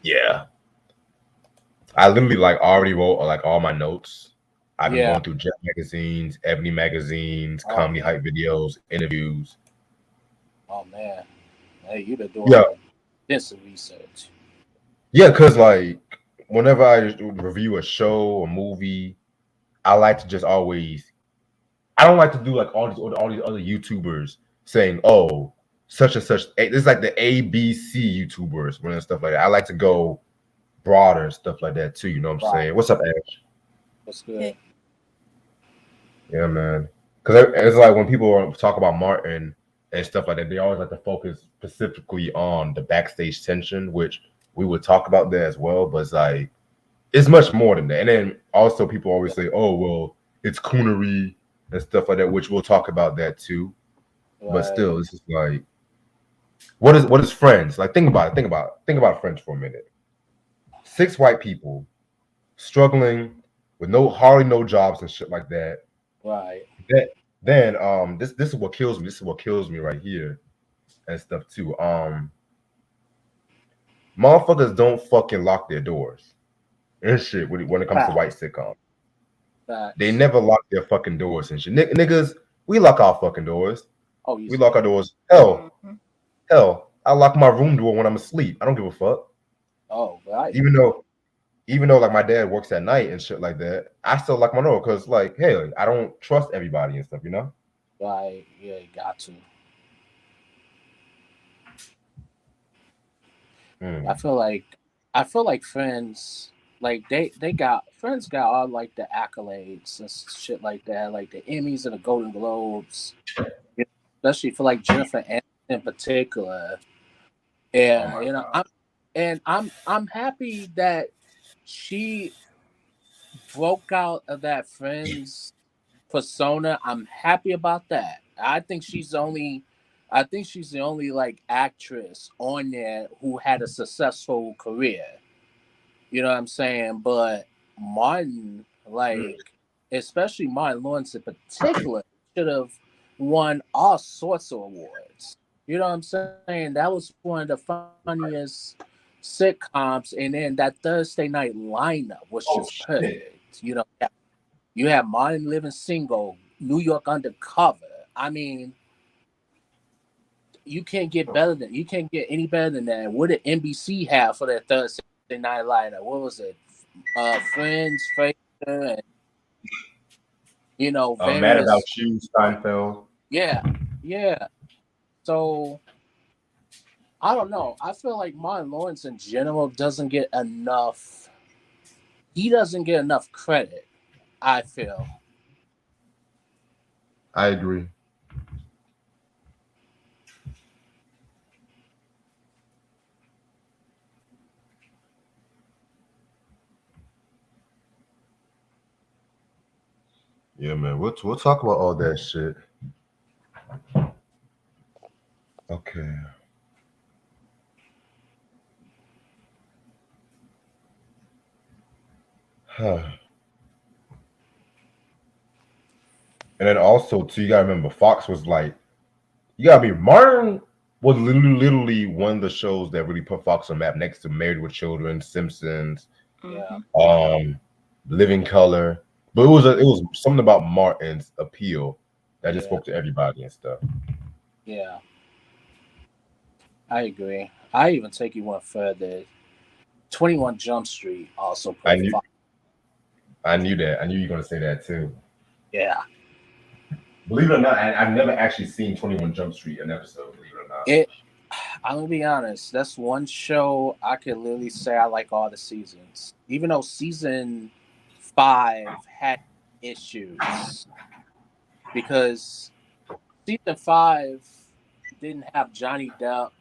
Yeah. I literally like already wrote like all my notes. I've been Yeah. going through Jet magazines, Ebony magazines, Oh comedy man. hype videos, interviews. Oh man. Hey, you've been Yeah, doing extensive research. yeah, because like whenever I review a show or movie, I like to just always. I don't like to do like all these other YouTubers saying, "Oh, such and such." It's like the ABC YouTubers and stuff like that. I like to go broader and stuff like that too. You know what I'm Right. saying? What's up, Ash? What's good? Hey, Yeah, man. Because it's like when people talk about Martin and stuff like that, they always like to focus specifically on the backstage tension, which we would talk about that as well. But it's like it's much more than that. And then also people always say, "Oh, well, it's coonery and stuff like that," which we'll talk about that too. But Right. still, it's just like what is Friends? Like think about it. Think about Friends for a minute. Six white people struggling with hardly no jobs and shit like that. Right. That then this is what kills me. This is what kills me right here and stuff too. Motherfuckers don't fucking lock their doors and shit when it comes to Fact. white sitcoms. They Facts. never lock their fucking doors and shit. Niggas, we lock our fucking doors. Oh, We lock easily. our doors. Hell, mhm. hell, I lock my room door when I'm asleep. I don't give a fuck. Oh, right. Even though even though like my dad works at night and shit like that, I still lock my door because like, hey, I don't trust everybody and stuff, you know? Right. Yeah, you got to. I Mm. feel like I feel like Friends, like they got Friends got all like the accolades and shit like that, like the Emmys and the Golden Globes, you know, especially for like Jennifer Aniston in particular. Oh And my you know, god. I'm happy that she broke out of that Friends persona. I'm happy about that. I think she's the only like actress on there who had a successful career. You know what I'm saying? But Martin, Mm. like, especially Martin Lawrence in particular, should have won all sorts of awards. You know what I'm saying? That was one of the funniest sitcoms, and then that Thursday night lineup was just Oh shit. perfect. You have Martin living single, New York undercover. I mean, you can't get any better than that. What did NBC have for that Thursday night lineup? What was it? Friends, Frasier, and Mad About various. You, Steinfeld. Yeah, yeah. So I don't know. I feel like Martin Lawrence in general doesn't get enough. He doesn't get enough credit. I feel. I agree. Yeah, man. We'll talk about all that shit. Okay. Huh. And then also too, you gotta remember Fox was like, you gotta be Martin was literally one of the shows that really put Fox on the map next to Married with Children, Simpsons, Yeah, Mhm. um, Living Color. But it was something about Martin's appeal that just yeah, spoke to everybody and stuff. yeah. I agree. I even take you one further. 21 Jump Street also I put knew Fox. I knew that. I knew you were gonna say that too. Yeah. Believe it or not, I've never actually seen 21 Jump Street an episode, believe it or not. It. I'm gonna be honest. That's one show I could literally say I like all the seasons, even though season 5 had issues because season 5 didn't have Johnny Depp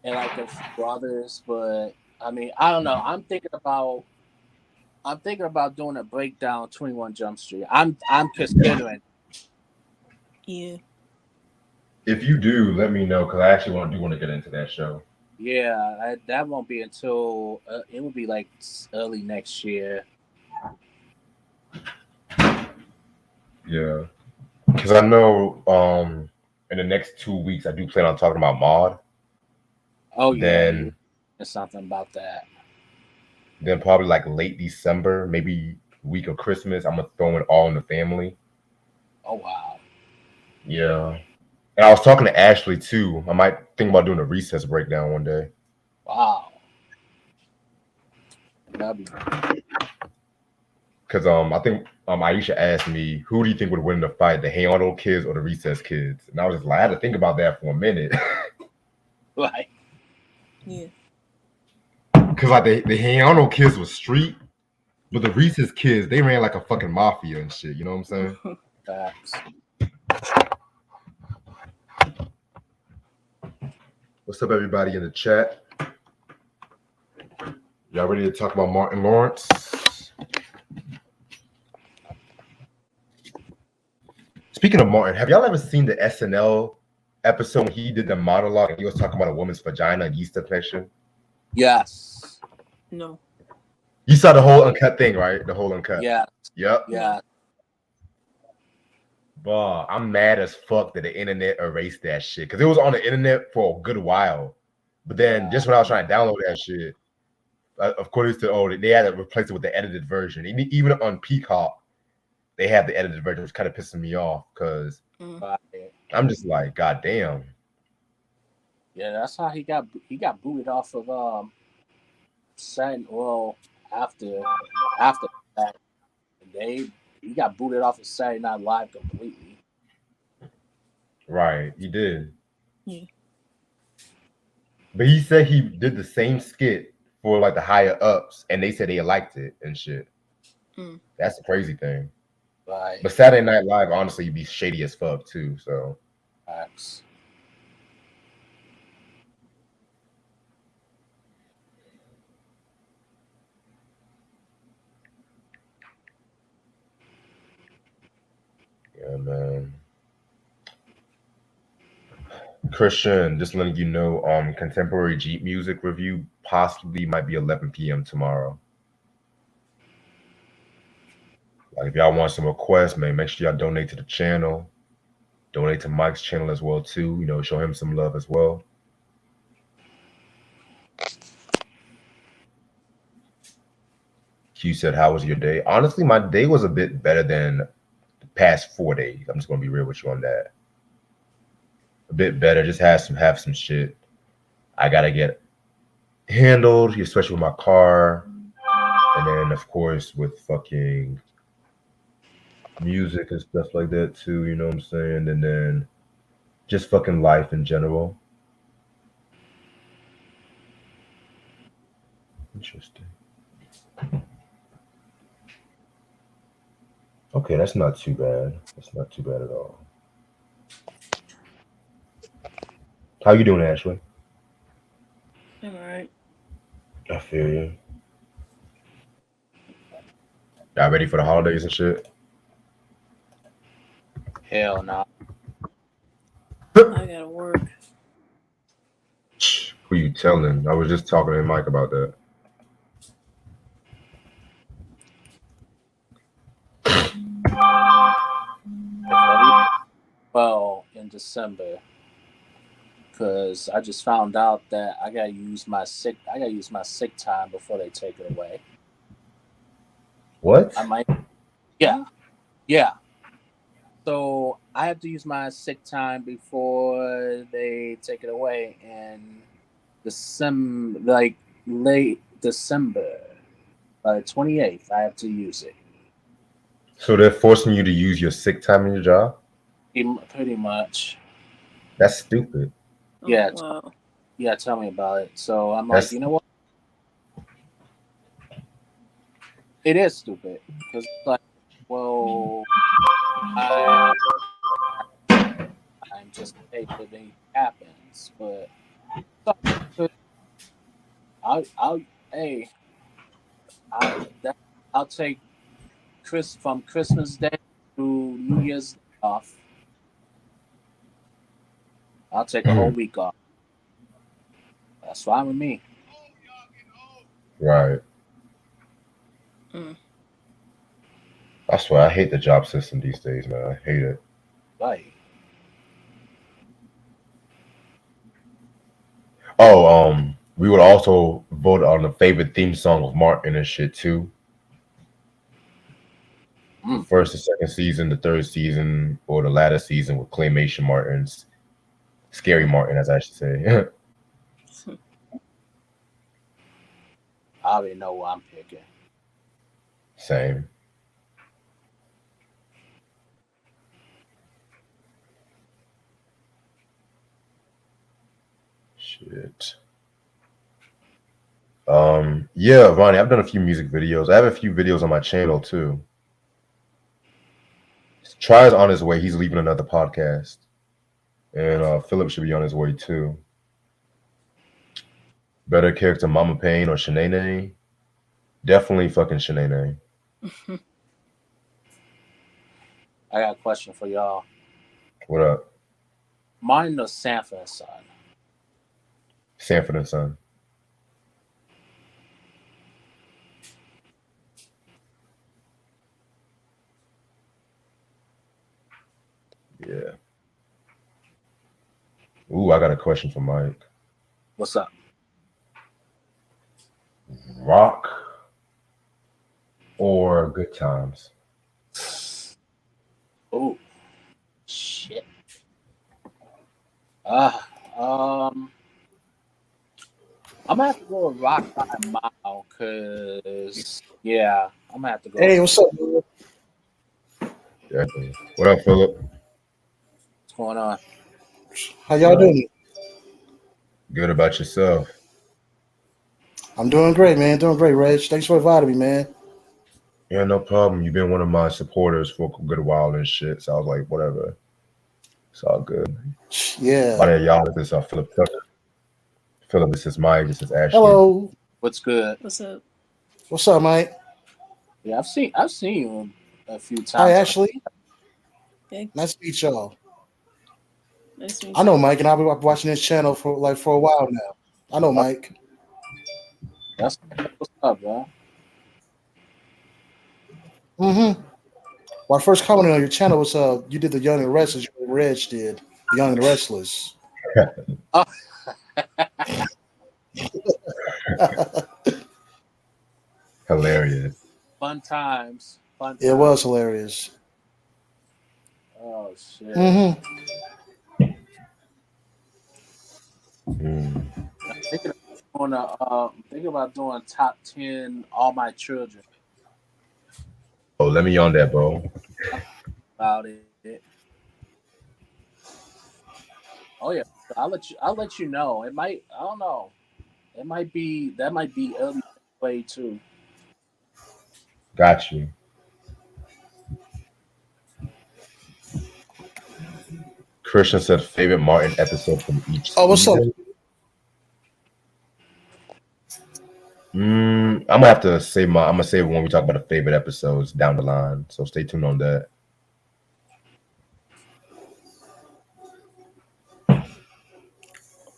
and like a few others. But I mean, I don't know. I'm thinking about doing a breakdown 21 Jump Street. I'm considering. Yeah. If you do, let me know because I actually want to get into that show. Yeah, that won't be until it will be like early next year. Yeah, because I know in the next 2 weeks I do plan on talking about Maud. Oh yeah, yeah. Then There's something about that. Then probably like late December, maybe week of Christmas, I'm gonna throw it all in the family. Oh wow. Yeah. And I was talking to Ashley too. I might think about doing a recess breakdown one day. Wow. That'd be Cause I think Aisha asked me, who do you think would win the fight, the Hey Arnold kids or the recess kids? And I was just like, I had to think about that for a minute. like Yeah. Cause like the Hey Arnold kids was street, but the recess kids, they ran like a fucking mafia and shit, you know what I'm saying? facts. What's up, everybody in the chat? Y'all ready to talk about Martin Lawrence? Speaking of Martin, have y'all ever seen the SNL episode when he did the monologue and he was talking about a woman's vagina and yeast infection? Yes. No. You saw the whole uncut thing, right? The whole uncut. Yeah. Yep. Yeah. But I'm mad as fuck that the internet erased that shit because it was on the internet for a good while. But then just when I was trying to download that shit, of course, they had to replace it with the edited version. Even on Peacock, they have the edited version, which kind of pisses me off because I'm just like, God damn. Yeah, that's how he got booted off of Saturday. Well, after that, he got booted off of Saturday Night Live completely. Right, he did. Yeah. But he said he did the same skit for like the higher ups, and they said they liked it and shit. That's the crazy thing. Right. But Saturday Night Live, honestly, be shady as fuck too. So. Facts. Yeah, man. Christian, just letting you know, contemporary Jeep music review possibly might be 11 p.m. tomorrow. Like, if y'all want some requests, man, make sure y'all donate to the channel. Donate to Mike's channel as well, too. You know, show him some love as well. Q said, how was your day? Honestly, my day was a bit better than the past 4 days. I'm just going to be real with you on that. A bit better. Just have some shit I got to get handled, especially with my car. And then, of course, with fucking music and stuff like that too, you know what I'm saying? And then just fucking life in general. Interesting. Okay, that's not too bad. That's not too bad at all. How you doing, Ashley? I'm alright. I feel you. Y'all ready for the holidays and shit? Hell no. I gotta work. Who you telling? I was just talking to Mike about that. Well, in December, because I just found out that I gotta use my sick time before they take it away. What? I might. Yeah. So I have to use my sick time before they take it away in December, like late December, by the 28th. I have to use it. So they're forcing you to use your sick time in your job? Pretty much. That's stupid. Yeah. Oh, wow. Yeah. Tell me about it. So I'm That's like, you know what? It is stupid because like, well, I'm just in case anything happens, but I'll hey I'll take from Christmas Day to New Year's Day off. I'll take a whole week off. That's fine with me. right. I swear, I hate the job system these days, man. I hate it. Right. Oh, We would also vote on the favorite theme song of Martin and shit too. The Mm. first, the second season, the third season, or the latter season with Claymation Martins, Scary Martin, as I should say. I already know what I'm picking. Same. Shit. Yeah, Ronnie, I've done a few music videos. I have a few videos on my channel too. Try's on his way. He's leaving another podcast. And Philip should be on his way too. Better character, Mama Payne or Shanae? Definitely fucking Shanae. I got a question for y'all. What up? Mine or Sanford and Son? Sanford and Son. Yeah. Ooh, I got a question for Mike. What's up? Rock or Good Times? Oh, shit. Ah, I'm gonna have to go with Rock by a Mile, cause yeah, I'm gonna have to go. Hey, what's up, man? Definitely. What up, Philip? What's going on? How y'all doing? Good about yourself. I'm doing great, man. Doing great, Reg. Thanks for inviting me, man. Yeah, no problem. You've been one of my supporters for a good while and shit. So I was like, whatever. It's all good. Yeah. But y'all, this is Philip Tucker. Philip, this is Mike. This is Ashley. Hello. What's good? What's up? What's up, Mike? Yeah, I've seen you a few times. Hi, Ashley. Hey, Nice to meet y'all. nice to meet I you. know Mike, and I've been watching this channel for a while now. I know Mike. That's what's up, bro. Mm-hmm. When I first commented on your channel was you did the Young and the Restless. Reg did the Young and the Restless. Oh, Hilarious. fun times. Fun It times. was hilarious. Oh shit. Mm-hmm. Mm. I'm thinking about doing top 10 All My Children. Oh, let me on that, bro. About it. Oh yeah, I'll let you know. It might. I don't know. It might be that might be early play too. Got you. Christian said favorite Martin episode from each Oh, what's up? season. I'm gonna have to say I'm gonna say when we talk about the favorite episodes down the line. So stay tuned on that.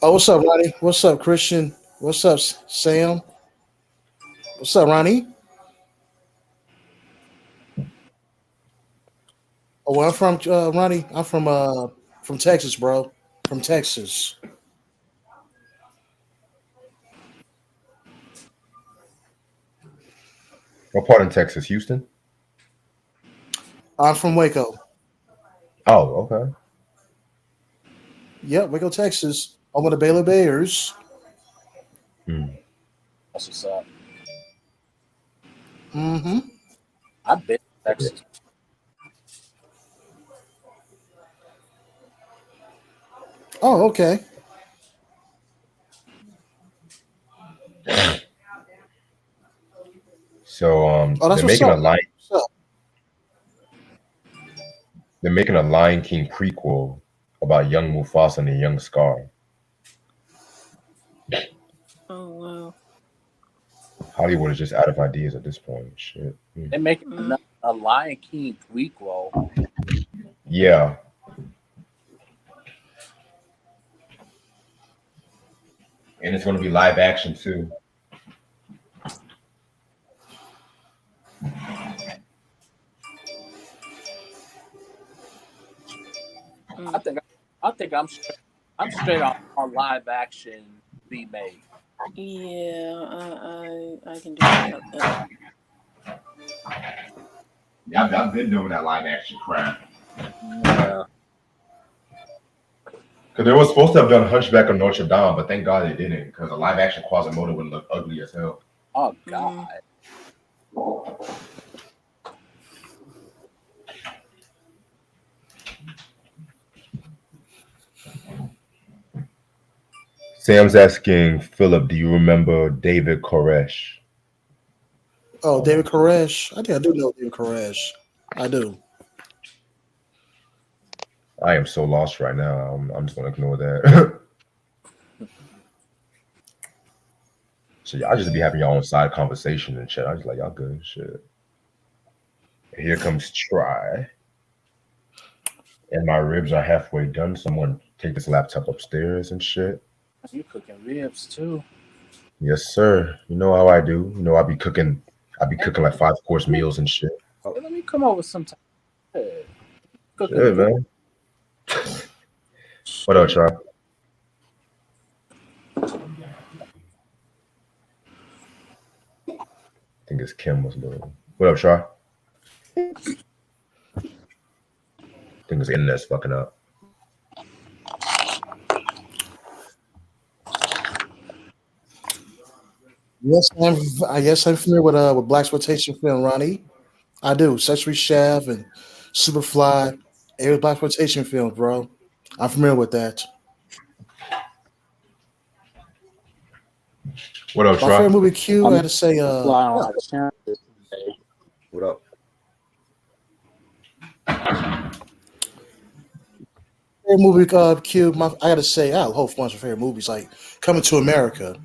Oh, what's up, Ronnie? What's up, Christian? What's up, Sam? What's up, Ronnie? Oh, where I'm from, Ronnie. I'm from Texas, bro. From Texas. What part in Texas? Houston? I'm from Waco. Oh, okay. Yep, Waco, Texas. Home of the Baylor Bears. Hmm. That's what's up. Mm-hmm. I've been to Yeah. Texas. Oh, okay. So Oh, that's they're what's making up. a lion What's up? they're making a Lion King prequel about young Mufasa and the young Scar. Oh wow. Hollywood is just out of ideas at this point. Shit. Hmm. They're making Mm. a Lion King prequel. Yeah. And it's gonna be live action too. I Mm. think I think I'm straight on live action remake. Yeah, I can do without that. Yeah, I've been doing that live action crap. Yeah. Because they were supposed to have done Hunchback of Notre Dame, but thank God they didn't. Because a live action Quasimodo would look ugly as hell. Oh Mm-hmm. God. Sam's asking Philip, do you remember David Koresh? Oh, David Koresh. I think I do know David Koresh. I do. I am so lost right now. I'm just gonna ignore that. So y'all just be having your own side conversation and shit. I just like y'all good and shit. And here comes Try. And my ribs are halfway done. Someone take this laptop upstairs and shit. You cooking ribs too? Yes, sir. You know how I do. You know I be cooking. I be cooking like 5-course meals and shit. Hey, let me come over sometime. Yeah. Cooking Shit, good. man. What up, Try? I think it's Kim was doing. What up, Try? I think his internet's fucking up. Yes, I'm familiar with black exploitation film, Ronnie. I do. Sesame Chef and Superfly. Every black exploitation film, bro. I'm familiar with that. What up, My Try? favorite movie Q, I I'm had to say, fly on yeah. out of channel today. What up? Favorite movie Q, I gotta say, I have a whole bunch of favorite movies like Coming to America,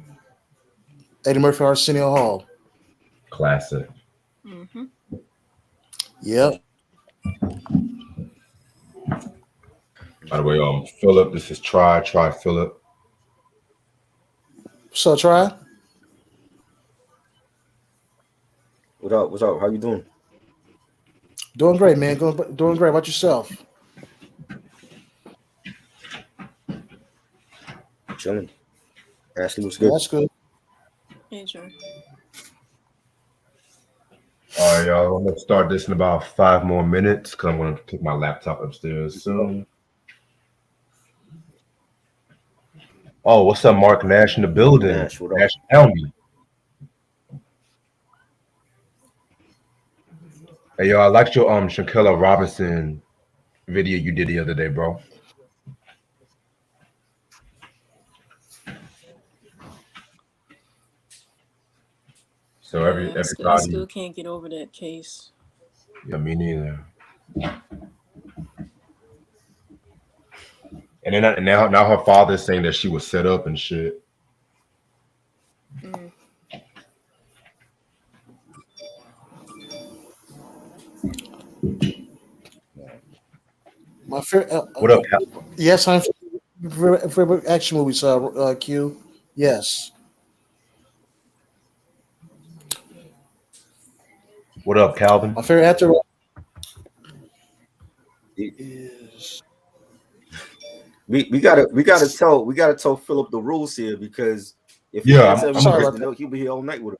Eddie Murphy, Arsenio Hall. Classic. Mm-hmm. Yep. By the way, Philip, this is Try Philip. So try. What up? What's up? How you doing? Doing great, man. Doing great. How about yourself? Chilling. Ashley, what's Well, good? that's good. Hey, John. All right, y'all. I'm gonna start this in about 5 more minutes because I'm gonna take my laptop upstairs soon. Oh, what's up, Mark Nash in the building? Nash, what up? Nash, tell me. Hey, yo, I liked your Shaquilla Robinson video you did the other day, bro. So Yeah, I everybody, still can't get over that case. yeah, me neither. And then now her father's saying that she was set up and shit. Mm. My favorite. What up, Yes, I'm favorite action movies. Q. Yes. What up, Calvin? My favorite actor We is. we gotta tell Philip the rules here because if he Yeah, answers every Sorry question, about that. he'll be here all night with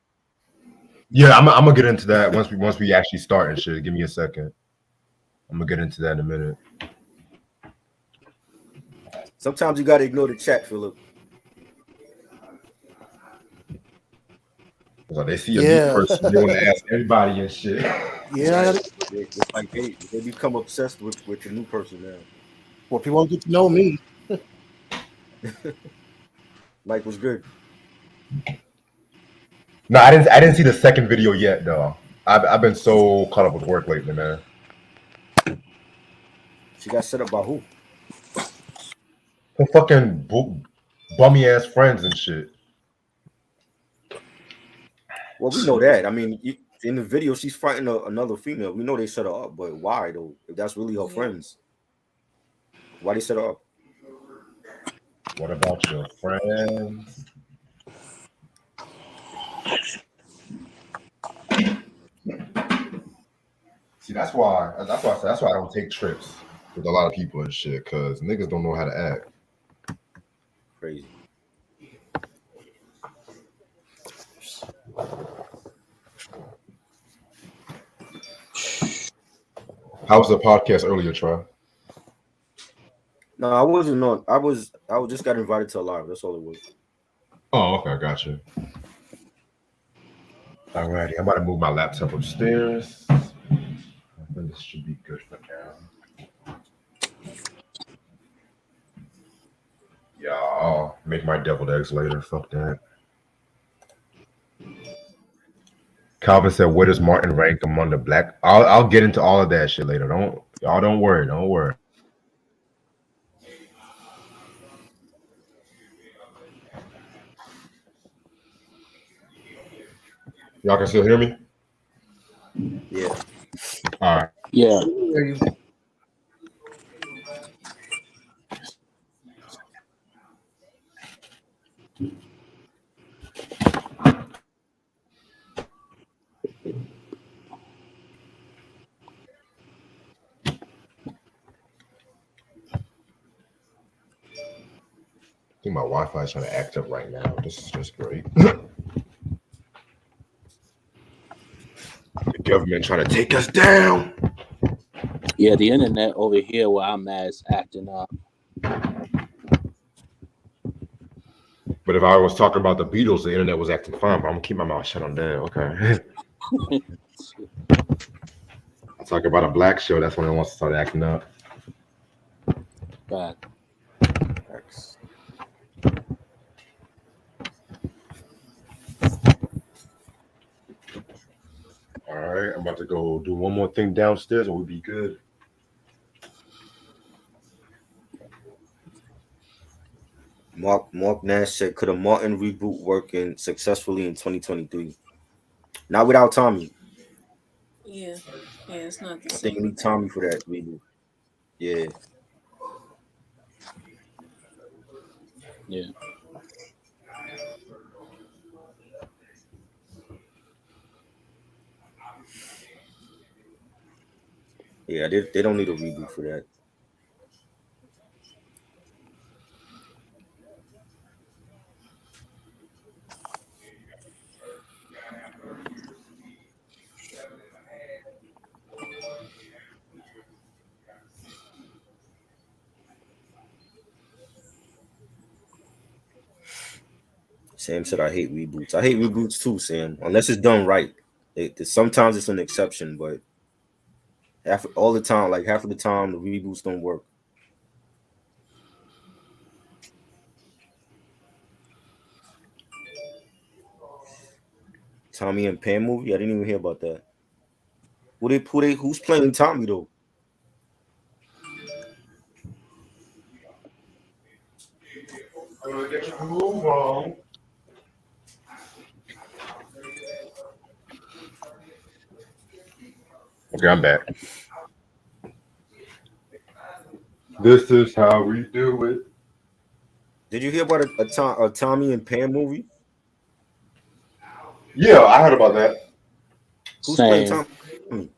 yeah. I'm gonna get into that once we actually start and shit. Give me a second. I'm gonna get into that in a minute. Sometimes you gotta ignore the chat, Philip. So they see a new Yeah. person, they want to ask everybody and shit. Yeah. Right? It's like they become obsessed with the new person now. Well, people want to get to know me. Mike was good. No, I didn't see the second video yet though. I've been so caught up with work lately, man. She got set up by who? Her fucking bummy ass friends and shit. Well, we know that. I mean, in the video, she's fighting another female. We know they set her up, but why though? If that's really her Yeah. friends, why they set her up? What about your friends? See, that's why I don't take trips with a lot of people and shit, cause niggas don't know how to act. Crazy. How was the podcast earlier, Troy? No, I wasn't on. I was just got invited to a live. That's all it was. Oh, okay, I got you. Alrighty, I'm about to move my laptop upstairs. I think this should be good for now. Yeah, I'll make my deviled eggs later. Fuck that. Calvin said, "Where does Martin rank among the black?" I'll get into all of that shit later. Don't worry. Don't worry. Y'all can still hear me? Yeah. All right. Yeah. Hear you. I think my Wi-Fi is trying to act up right now. This is just great. The government trying to take us down. Yeah, the internet over here where I'm at is acting up. But if I was talking about the Beatles, the internet was acting fine. But I'm gonna keep my mouth shut on that. Okay. I talk about a black show. That's when it wants to start acting up. But All right, I'm about to go do one more thing downstairs, and we'll be good. Mark Nash said, "Could a Martin reboot work successfully in 2023? Not without Tommy. Yeah. Yeah, it's not the I think same you need without Tommy him. for that reboot. Yeah, yeah. yeah. They don't need a reboot for that. Sam said, "I hate reboots. I hate reboots too, Sam. Unless it's done right. Sometimes it's an exception, but all the time, like half of the time, the reboots don't work." Tommy and Pam movie. I didn't even hear about that. Who's playing Tommy though? Okay, I'm back. This is how we do it. Did you hear about a Tommy and Pam movie? Yeah, I heard about that. Who's playing Same. Tommy?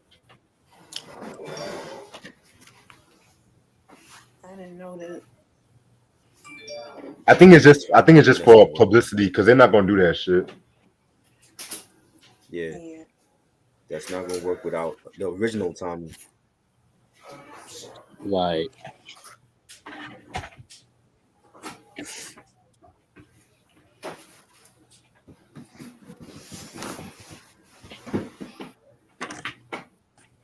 I didn't know that. I think it's Yeah, just that's for gonna work. publicity because they're not gonna do that shit. Yeah, Yeah. that's not gonna work without the original Tommy. Like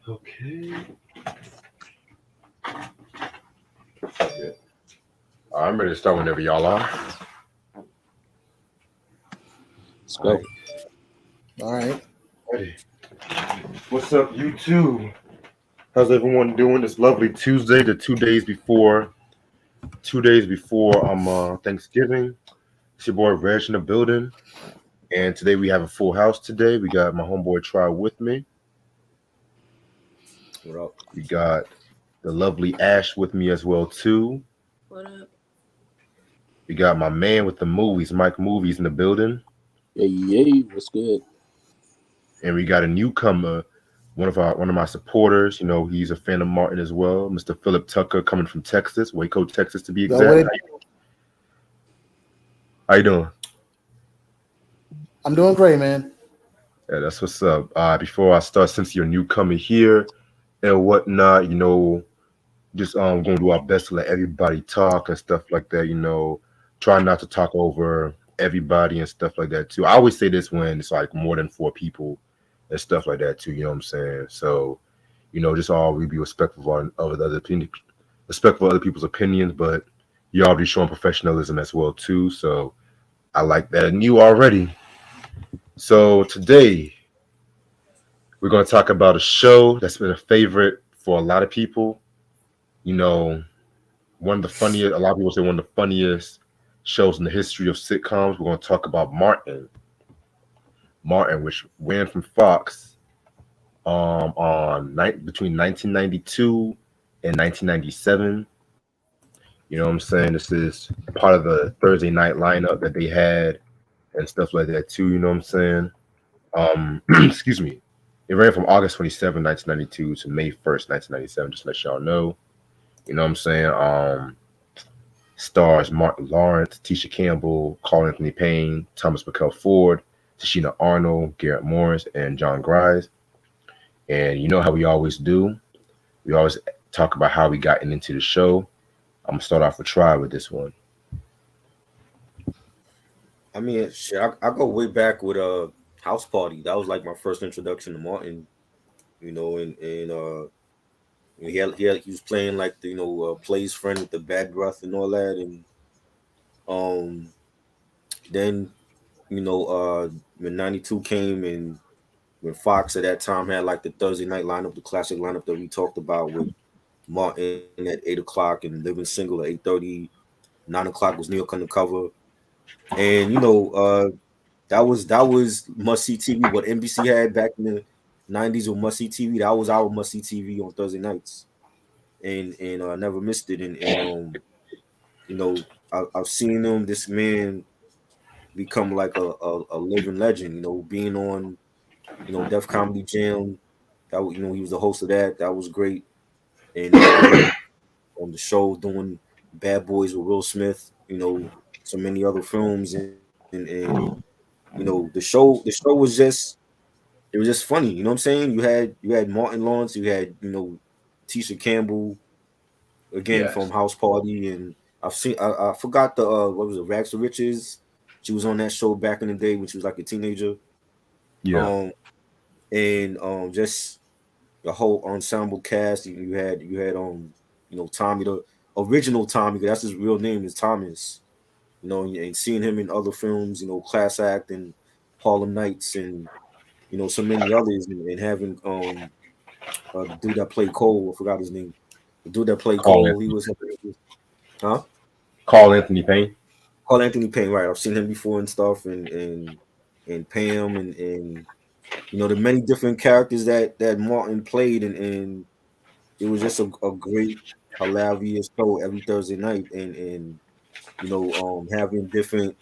Okay. Okay. I'm ready to start whenever y'all are. let's go. All right. Ready. What's up, YouTube? How's everyone doing? It's lovely Tuesday, the 2 days before Thanksgiving. It's your boy Reg in the building, and today we have a full house. Today we got my homeboy Try with me. What up? We got the lovely Ash with me as well too. What up? We got my man with the movies, Mike Movies, in the building, Yay, what's good? and we got a newcomer, one of my supporters. You know, he's a fan of Martin as well, Mr. Philip Tucker, coming from Texas, Waco, Texas, to be Yo, what exact. How you doing? I'm doing great, man. Yeah, that's what's up. Before I start, since you're a newcomer here, and whatnot. Just gonna do our best to let everybody talk and stuff like that. Try not to talk over everybody and stuff like that too. I always say this when it's like more than four people and stuff like that too. You know what I'm saying? So just all we be respectful of the other opinion, respectful of other people's opinions, but you already showing professionalism as well too. So I like that, and you already. So today we're gonna talk about a show that's been a favorite for a lot of people. You know, one of the funniest. A lot of people say one of the funniest shows in the history of sitcoms. We're going to talk about Martin, which ran from Fox between 1992 and 1997. You know what I'm saying? This is part of the Thursday night lineup that they had and stuff like that too. You know what I'm saying? Excuse me. It ran from August 27, 1992 to May 1st, 1997. Just to let y'all know. You know what I'm saying? Stars Martin Lawrence, Tisha Campbell, Carl Anthony Payne, Thomas McKell Ford, Tashina Arnold, Garrett Morris, and John Grise. And you know how we always do. We always talk about how we got into the show. I'm gonna start off with Try with this one. I mean, shit, I go way back with House Party. That was like my first introduction to Martin. And he was playing like the plays friend with the bad breath and all that, and um then when '92 came and when Fox at that time had like the Thursday night lineup, the classic lineup that we talked about with Martin at 8 o'clock and Living Single at 8:30. 9 o'clock was New York Undercover, and that was must see TV. What NBC had back in the '90s with must see TV, that was our must see TV on Thursday nights, and I never missed it. And you know, I've seen him, this man, become like a living legend. Being on Def Comedy Jam. He was the host of that. That was great, and going on the show doing Bad Boys with Will Smith. So many other films, and the show was just funny. You know what I'm saying? You had Martin Lawrence, you had Tisha Campbell again from Yes. House Party, and I forgot the what was it, Rags to Riches. She was on that show back in the day when she was like a teenager. Yeah. Um and just the whole ensemble cast. You had Tommy, the original Tommy, 'cause that's his real name is Thomas. And seeing him in other films, Class Act and Harlem Nights and so many others, and having the dude that played Cole, I forgot his name. The dude that played Carl Cole, he Anthony, was, huh? Carl Anthony Payne. Carl Anthony Payne, right? I've seen him before and stuff, and Pam, and the many different characters that Martin played, and it was just a great hilarious show every Thursday night, and having different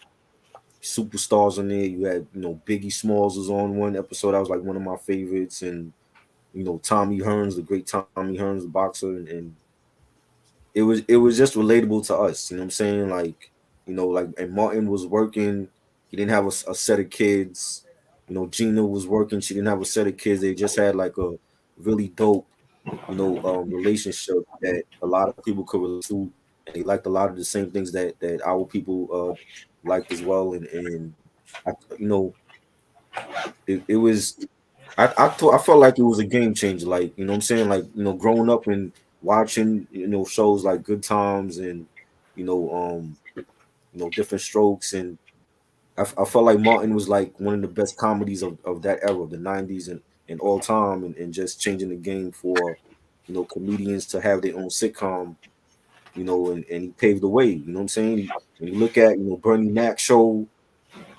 superstars on there. You had Biggie Smalls was on one episode. That was like one of my favorites, and Tommy Hearns, the great Tommy Hearns, the boxer, and it was just relatable to us. You know what I'm saying? Like and Martin was working. He didn't have a set of kids. Gina was working. She didn't have a set of kids. They just had like a really dope relationship that a lot of people could relate to, and they liked a lot of the same things that our people liked as well. And I, you know, it was. I felt like it was a game changer. Like what I'm saying, like growing up and watching shows like Good Times and you know um Different Strokes, and I felt like Martin was like one of the best comedies of that era, the '90s and all time, and just changing the game for comedians to have their own sitcom. And he paved the way. You know what I'm saying? When you look at Bernie Mac show,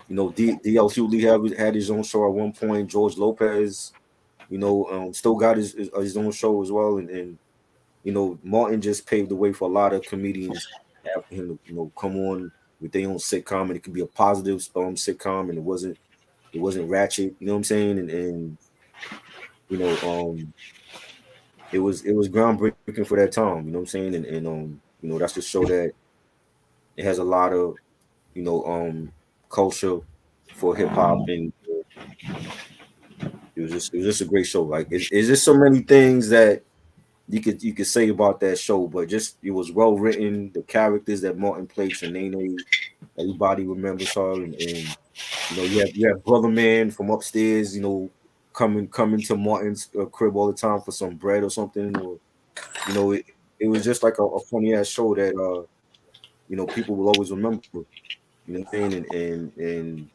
DL Hughley had his own show at one point. George Lopez, still got his own show as well, and Martin just paved the way for a lot of comedians after him to come on with their own sitcom, and it could be a positive sitcom, and it wasn't ratchet. You know what I'm saying? And you know it was groundbreaking for that time. You know what I'm saying? And that's the show that it has a lot of culture for hip hop, and it was just a great show. Like it's just so many things that you could say about that show, but just it was well written. The characters that Martin played, Shanae, everybody remembers her, and you know you have Brother Man from upstairs, you know, coming to Martin's crib all the time for some bread or something, or you know it was just like a funny ass show that you know people will always remember. You know what I'm saying? And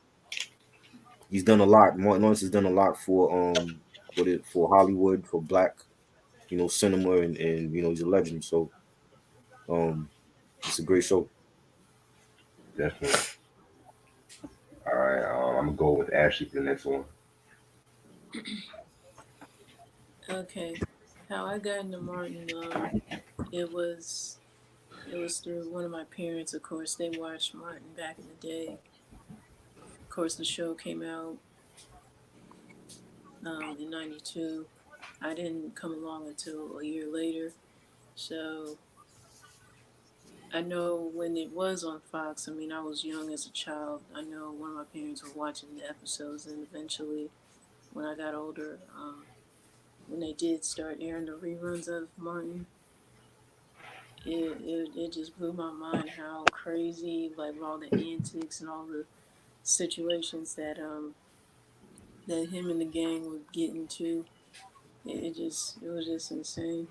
he's done a lot. Martin Lawrence has done a lot for Hollywood, for black, you know, cinema, and you know he's a legend. So um it's a great show. Definitely. All right, I'm gonna go with Ashley for the next one. Okay. How I got into Martin, it was it was through one of my parents. Of course, they watched Martin back in the day. Of course, the show came out in '92. I didn't come along until a year later, so I know when it was on Fox. I mean, I was young as a child. I know one of my parents were watching the episodes, and eventually, when I got older, when they did start airing the reruns of Martin, it just blew my mind how crazy, like all the antics and all the situations that him and the gang would get into. It was just insane.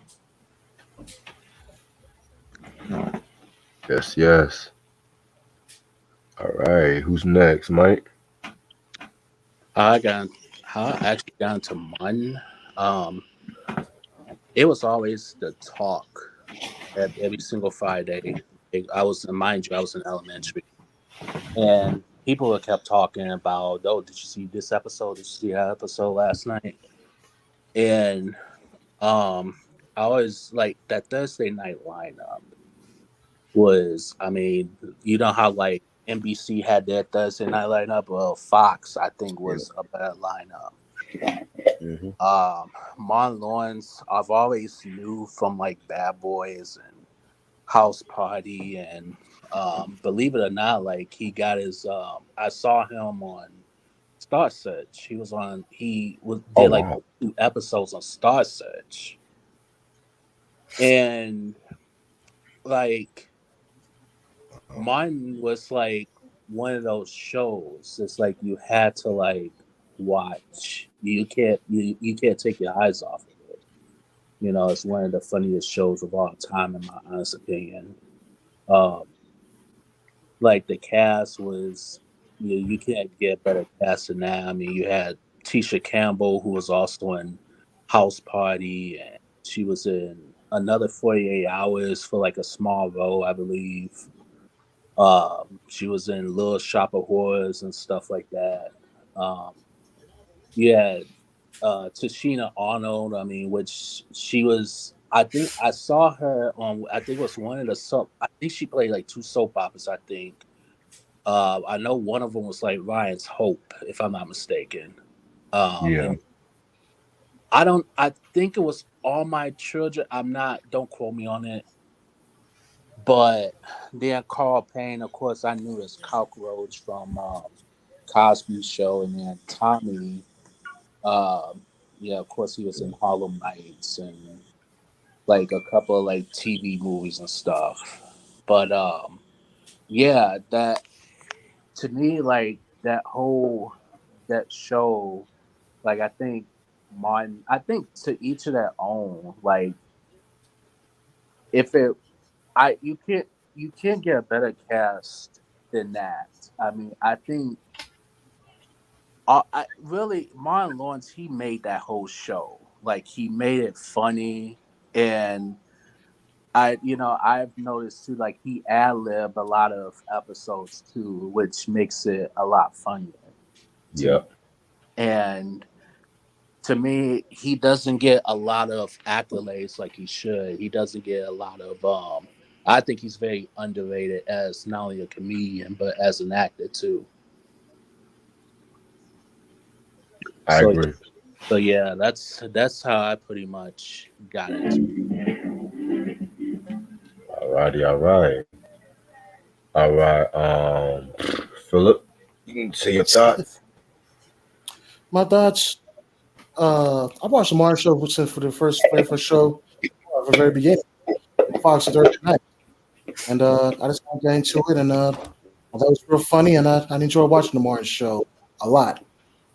Yes, yes. All right, who's next, Mike? I got how I actually got into Mun. Um, it was always the talk every single Friday. I was, mind you, I was in elementary, and people kept talking about, oh, did you see this episode? Did you see that episode last night? And I always like that Thursday night lineup was, I mean, you know how like NBC had their Thursday night lineup? Well, Fox, I think, Yeah. was a better lineup. Mm-hmm. Martin Lawrence, I've always knew from like Bad Boys and House Party, and believe it or not, like he got his. I saw him on Star Search. He was on. Oh Did like wow. 2 episodes on Star Search, and like mine was like one of those shows. It's like you had to like watch. You can't take your eyes off of it. You know, it's one of the funniest shows of all time, in my honest opinion. Um, like the cast was, you can't get better cast than that. I mean, you had Tisha Campbell, who was also in House Party, and she was in another 48 Hours for like a small role, I believe. She was in Little Shop of Horrors and stuff like that. Um, you had Tashina Arnold. I mean, which she was. I think I saw her on. I think it was one of the soap. I think she played like 2 soap operas. I think. I know one of them was like Ryan's Hope, if I'm not mistaken. Yeah. And I don't. I think it was All My Children. I'm not. Don't quote me on it. But then Carl Payne, of course, I knew as Cockroach from Cosby Show, and then Tommy. Um, yeah, of course, he was in Harlem Nights and like a couple of like TV movies and stuff. But yeah, that to me, like that show, like I think Martin, I think to each of their own. Like if it, you can't get a better cast than that. I mean, I think I really Martin Lawrence, he made that whole show. Like he made it funny, and I've noticed too, like he ad libbed a lot of episodes too, which makes it a lot funnier to me. Yep. And to me, he doesn't get a lot of accolades like he should. He doesn't get a lot of I think he's very underrated as not only a comedian but as an actor too. I So agree. so yeah, that's how I pretty much got into it. All righty. All right. All right. Philip, you can say your thoughts. My thoughts. I watched the Martin show for the first very first show. from the very beginning. Fox Thursday night, and I just got into it, and I thought it was real funny, and I enjoyed watching the Martin Show a lot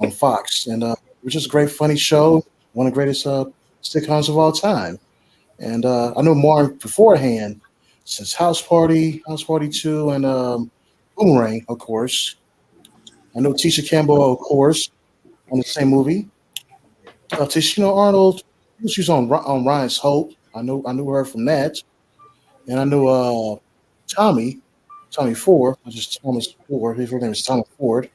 on Fox, and it was just a great, funny show, one of the greatest sitcoms of all time. And I knew Martin beforehand since House Party Two, and Boomerang, of course. I know Tisha Campbell, of course, on the same movie. Tishina Arnold, she was on Ryan's Hope. I knew her from that, and I knew Tommy, Tommy Ford. I just Thomas Ford. His real name is Thomas Ford.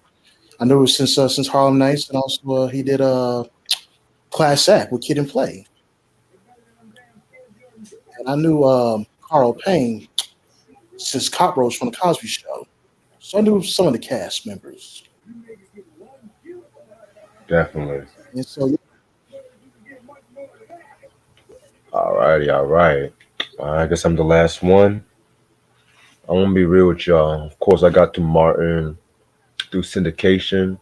I knew it since Harlem Nights, and also he did Class Act with Kid and Play, and I knew Carl Payne since Cockroach from the Cosby Show. So I knew some of the cast members, Definitely. and so All righty, all right. I guess I'm the last one. I'm gonna be real with y'all. Of course, I got to Martin through syndication.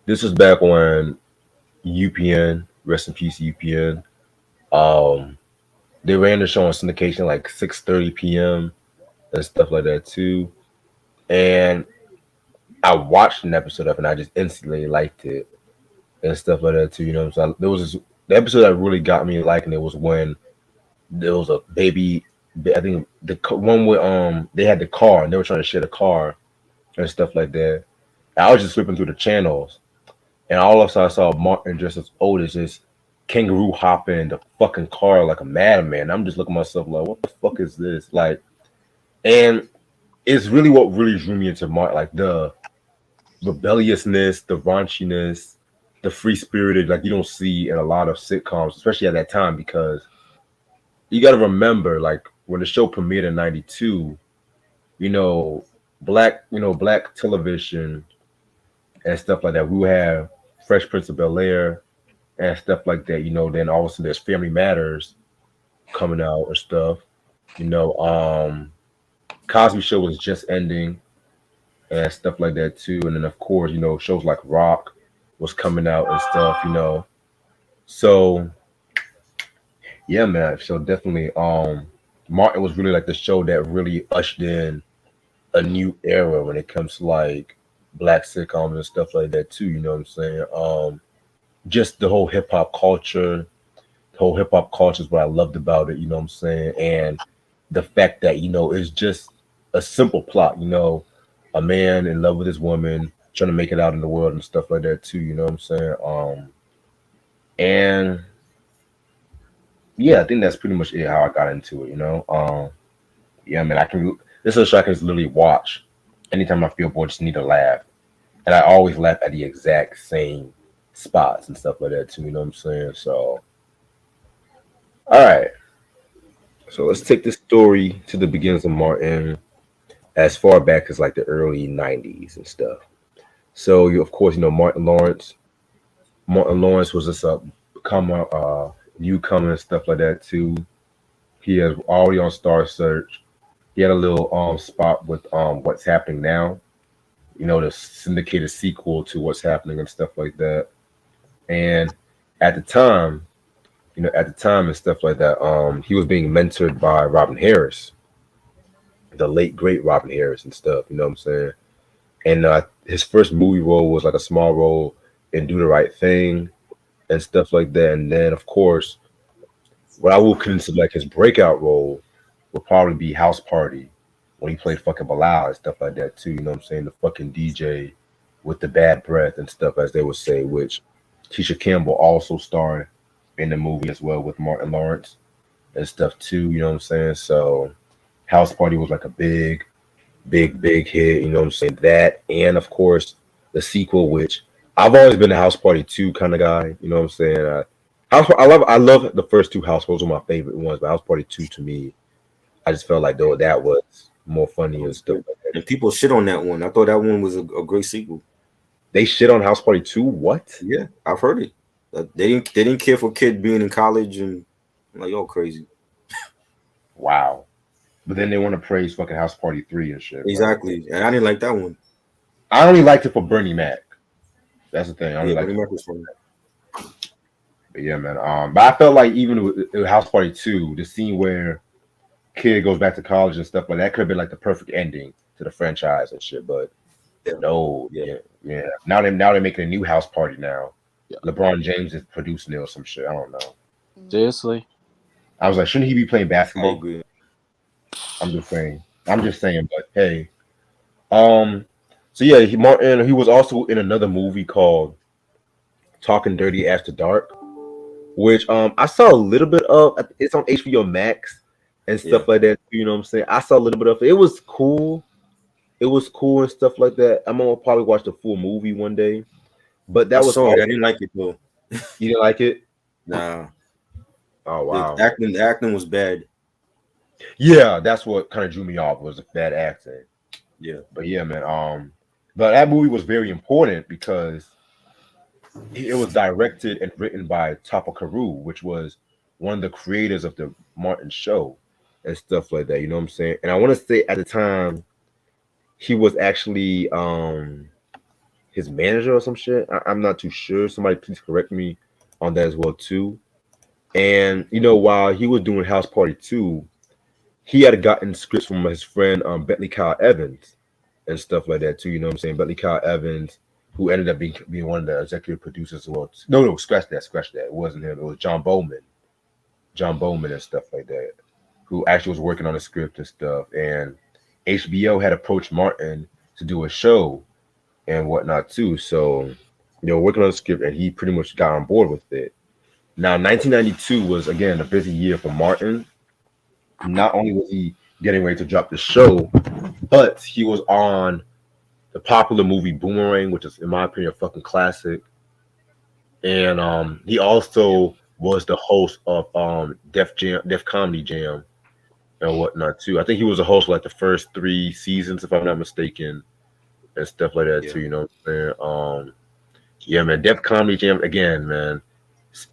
This was back when UPN, rest in peace, UPN. Um, they ran the show on syndication like 6:30 p.m. and stuff like that too. And I watched an episode of it and I just instantly liked it and stuff like that too. You know, so there was the episode that really got me liking it was when there was a baby. I think one where they had the car and they were trying to share the car and stuff like that. And I was just flipping through the channels and all of a sudden I saw Martin just as old as this kangaroo hopping the fucking car like a madman. I'm just looking at myself like, what the fuck is this? Like, and it's really what really drew me into Martin, like the rebelliousness, the raunchiness, the free spirited, like you don't see in a lot of sitcoms, especially at that time, because you got to remember, like when the show premiered in '92, you know, black television and stuff like that. We would have Fresh Prince of Bel Air and stuff like that. Then all of a sudden there's Family Matters coming out and stuff. You know, Cosby Show was just ending and stuff like that too. And then of course, shows like Rock was coming out and stuff. So yeah, man. So definitely, Martin was really like the show that really ushered in a new era when it comes to like black sitcoms and stuff like that too. You know what I'm saying? Just the whole hip hop culture, the whole hip hop culture is what I loved about it. You know what I'm saying? And the fact that it's just a simple plot. A man in love with his woman, trying to make it out in the world and stuff like that too. You know what I'm saying? And yeah, I think that's pretty much it. How I got into it. Yeah, man. This is a show I can just literally watch anytime I feel bored. Just need to laugh, and I always laugh at the exact same spots and stuff like that too. You know what I'm saying? So, all right. So let's take this story to the beginnings of Martin, as far back as like the early '90s and stuff. So you, of course, Martin Lawrence. Martin Lawrence was just a newcomer and stuff like that too. He is already on Star Search. He had a little spot with What's Happening Now. The syndicated sequel to What's Happening and stuff like that. And at the time, and stuff like that, he was being mentored by Robin Harris, the late great Robin Harris and stuff. You know what I'm saying? And his first movie role was like a small role in Do the Right Thing and stuff like that. And then, of course, what I will consider like his breakout role would probably be House Party when he played fucking Bilal and stuff like that too. You know what I'm saying? The fucking DJ with the bad breath and stuff, as they would say, which Tisha Campbell also starred in the movie as well with Martin Lawrence and stuff too. You know what I'm saying? So House Party was like a big, big, big hit. You know what I'm saying? That, and of course the sequel, which I've always been a House Party 2 kind of guy. You know what I'm saying? I love the first two House Parties, were my favorite ones, but House Party 2 to me, I just felt like though that was more funny and stuff. And people shit on that one. I thought that one was a great sequel. They shit on House Party 2? What? Yeah, I've heard it. They didn't care for kid being in college, and I'm like, y'all crazy. Wow. But then they want to praise fucking House Party 3 and shit. Exactly. Right? And I didn't like that one. I only liked it for Bernie Mac. That's the thing. I only yeah, liked Bernie Mac was funny. But yeah, man. But I felt like even with House Party 2, the scene where kid goes back to college and stuff like that could have been like the perfect ending to the franchise and shit. But Yeah, no, yeah. yeah, yeah. Now they're making a new House Party now. Yeah. LeBron James is producing it or some shit. I don't know. Seriously. I was like, shouldn't he be playing I basketball? agree. I'm just saying. I'm just saying. But hey, um, so yeah, Martin. He was also in another movie called Talking Dirty After Dark, which I saw a little bit of. It's on HBO Max and Yeah, stuff like that. You know what I'm saying? I saw a little bit of it. It was cool. It was cool and stuff like that. I'm gonna probably watch the full movie one day. But I that was saw it. all. I didn't like it though. You didn't like it? Nah, Oh the wow. acting was bad. Yeah, that's what kind of drew me off was the bad acting. Yeah, But yeah, man. But that movie was very important because it was directed and written by Tapa Carew, which was one of the creators of the Martin Show and stuff like that. You know what I'm saying? And I want to say at the time he was actually his manager or some shit. I'm not too sure. Somebody please correct me on that as well too. And while he was doing House Party 2, he had gotten scripts from his friend Bentley Kyle Evans and stuff like that too. You know what I'm saying? Bentley Kyle Evans, who ended up being one of the executive producers as well. No, scratch that, scratch that. It wasn't him. It was John Bowman and stuff like that, who actually was working on the script and stuff. And HBO had approached Martin to do a show and whatnot too. So, working on the script, and he pretty much got on board with it. Now, 1992 was again a busy year for Martin. Not only was he getting ready to drop the show, but he was on the popular movie Boomerang, which is in my opinion a fucking classic. And he yeah, also was the host of Def Comedy Jam and whatnot too. I think he was a host for like the first 3 seasons, if I'm not mistaken, and stuff like that yeah. too. You know what I'm saying? Yeah, man, Def Comedy Jam again, man.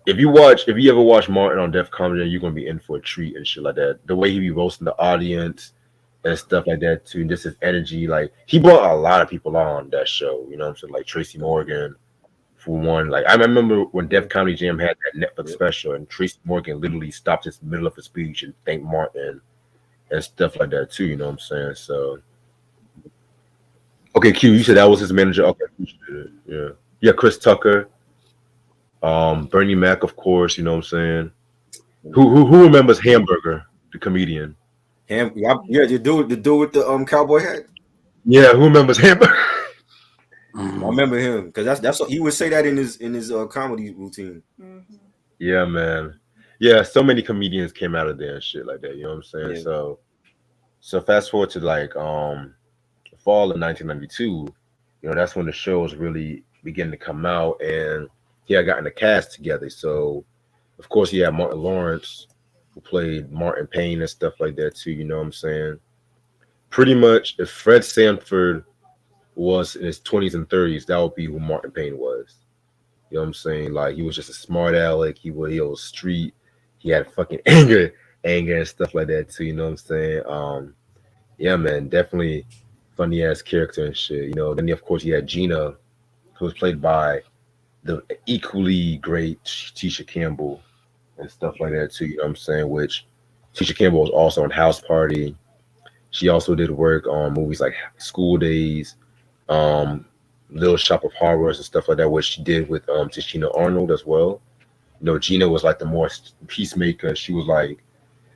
If you ever watch Martin on Def Comedy Jam, you're gonna be in for a treat and shit like that. The way he be roasting the audience and stuff like that too, and just his energy, like he brought a lot of people on that show. You know what I'm saying? Like Tracy Morgan, for one. Like I remember when Yeah, Def Comedy Jam had that Netflix yeah. special, and Tracy Morgan literally stopped his middle of his speech and thanked Martin and stuff like that too. You know what I'm saying? So okay, Q, you said that was his manager. Okay, appreciate it. Yeah, yeah, Chris Tucker, Bernie Mac, of course. You know what I'm saying? Who remembers Hamburger, the comedian? Yeah, the dude with the cowboy hat. Yeah, who remembers Hamburger? I remember him because that's what he would say that in his comedy routine. Mm-hmm. Yeah, man. Yeah, so many comedians came out of there and shit like that. You know what I'm saying? Yeah, So fast forward to like fall of 1992. That's when the shows really began to come out, and he had gotten the cast together. So of course he had Martin Lawrence, who played Martin Payne and stuff like that too. You know what I'm saying? Pretty much, if Fred Sanford was in his 20s and 30s, that would be who Martin Payne was. You know what I'm saying? Like he was just a smart aleck. He was street. He had fucking anger and stuff like that too. You know what I'm saying? Yeah, man, definitely funny ass character and shit. Then of course he had Gina, who was played by the equally great Tisha Campbell and stuff like that too. You know what I'm saying? Which Tisha Campbell was also on House Party. She also did work on movies like School Days, um, Little Shop of Horrors and stuff like that, which she did with Tishina Arnold as well. Gina was like the more peacemaker. She was like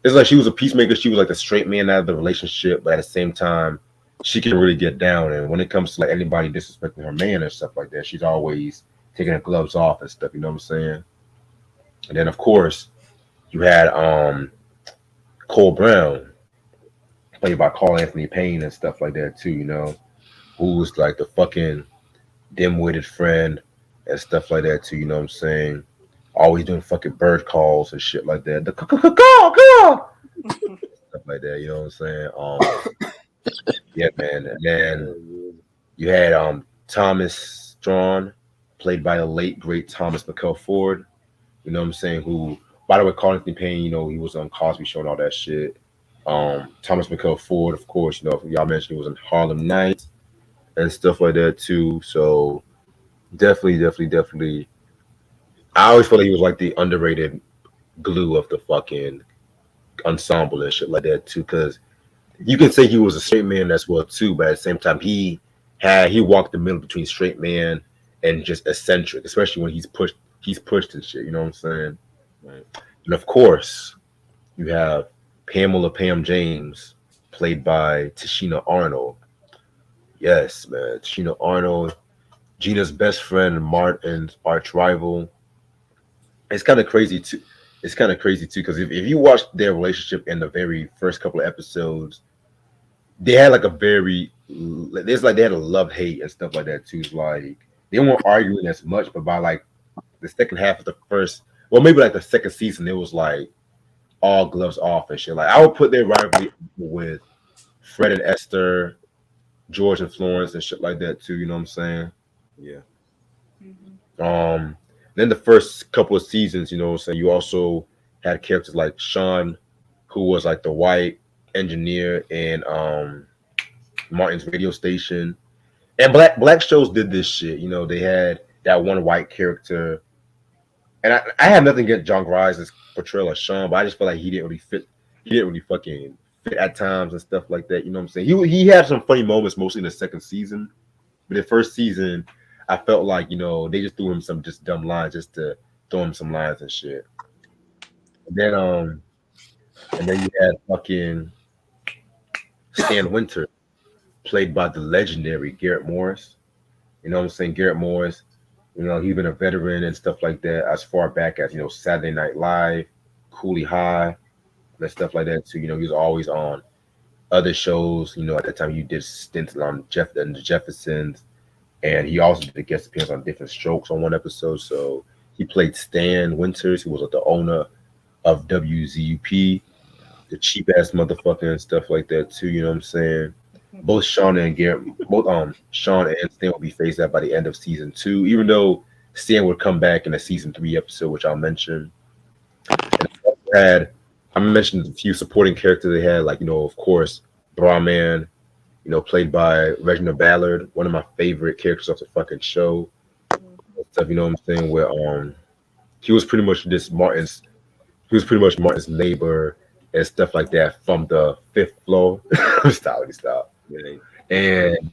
it's like she was a peacemaker. She was like the straight man out of the relationship, but at the same time, she can really get down. And when it comes to like anybody disrespecting her man and stuff like that, she's always taking her gloves off and stuff. You know what I'm saying? And then of course you had Cole Brown, played by Carl Anthony Payne and stuff like that too. Who's like the fucking dim-witted friend and stuff like that too. You know what I'm saying? Always doing fucking bird calls and shit like that. The call stuff like that. You know what I'm saying? Yeah, man. And then yeah, you had Thomas Strawn, played by the late great Thomas McCall Ford. You know what I'm saying? Who, by the way, Carl Anthony Payne. He was on Cosby Show and all that shit. Thomas McCall Ford, of course. Y'all mentioned he was in Harlem Nights and stuff like that too. So definitely I always feel like he was like the underrated glue of the fucking ensemble and shit like that too. Because you can say he was a straight man as well too, but at the same time he walked the middle between straight man and just eccentric, especially when he's pushed and shit. You know what I'm saying? Right. And of course, you have Pam James, played by Tashina Arnold. Yes, man, Tashina Arnold, Gina's best friend and Martin's arch rival. It's kind of crazy too. It's kind of crazy too because if you watch their relationship in the very first couple of episodes, they had like a very there's like they had a love hate and stuff like that too. It's like they weren't arguing as much, but by like the second half of the first, well, maybe like the second season, it was like all gloves off and shit. Like I would put their rivalry with Fred and Esther, George and Florence and shit like that too. You know what I'm saying? Yeah. Hmm. Um, then the first couple of seasons, you know what I'm saying, you also had characters like Sean, who was like the white engineer in Martin's radio station. And black shows did this shit. You know, they had that one white character. And I have nothing against John Grice's portrayal of Sean, but I just feel like he didn't really fit. He didn't really fucking fit at times and stuff like that. You know what I'm saying? He had some funny moments mostly in the second season, but the first season, I felt like they just threw him some just dumb lines just to throw him some lines and shit. And then you had fucking Stan Winter, played by the legendary Garrett Morris. You know what I'm saying? Garrett Morris. He's been a veteran and stuff like that as far back as Saturday Night Live, Cooley High, and stuff like that too. He was always on other shows. At the time he did stints on Jeff and the Jeffersons, and he also did a guest appearance on Different Strokes on one episode. So he played Stan Winters, who was the owner of WZUP, the cheap ass motherfucker and stuff like that too. You know what I'm saying? Both Sean and Garrett, both Sean and Stan will be phased out by the end of season 2. Even though Stan would come back in a season 3 episode, which I'll mention. And I mentioned a few supporting characters they had, like of course, Brahman, played by Reginald Ballard, one of my favorite characters of the fucking show. Stuff, you know what I'm saying? Where he was pretty much Martin's neighbor and stuff like that from the 5th floor. Stop. Right. And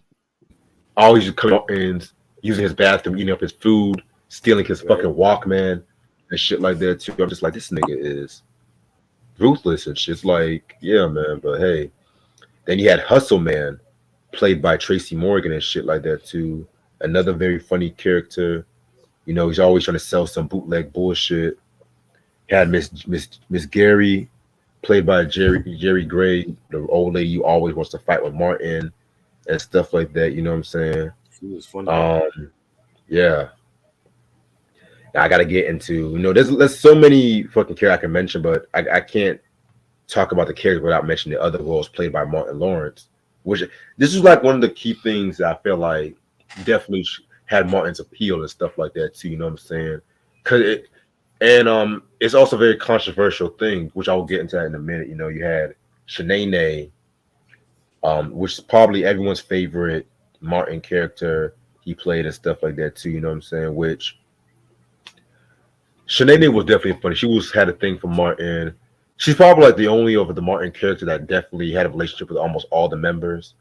always just coming up and using his bathroom, eating up his food, stealing his Right. fucking Walkman and shit like that too. I'm just like, this nigga is ruthless and shit. It's like, yeah, man, but hey. Then you had Hustle Man, played by Tracy Morgan and shit like that too. Another very funny character. He's always trying to sell some bootleg bullshit. You had Miss Gary, played by Jerry Gray, the old lady who always wants to fight with Martin and stuff like that. You know what I'm saying? She was funny. Yeah. Now I gotta get into there's so many fucking characters I can mention, but I can't talk about the character without mentioning the other roles played by Martin Lawrence. Which this is like one of the key things that I feel like definitely had Martin's appeal and stuff like that too. You know what I'm saying? It's also a very controversial thing, which I will get into that in a minute. You had Shanae, which is probably everyone's favorite Martin character he played and stuff like that too. You know what I'm saying? Which Shanae was definitely funny. Had a thing for Martin. She's probably like the only of the Martin character that definitely had a relationship with almost all the members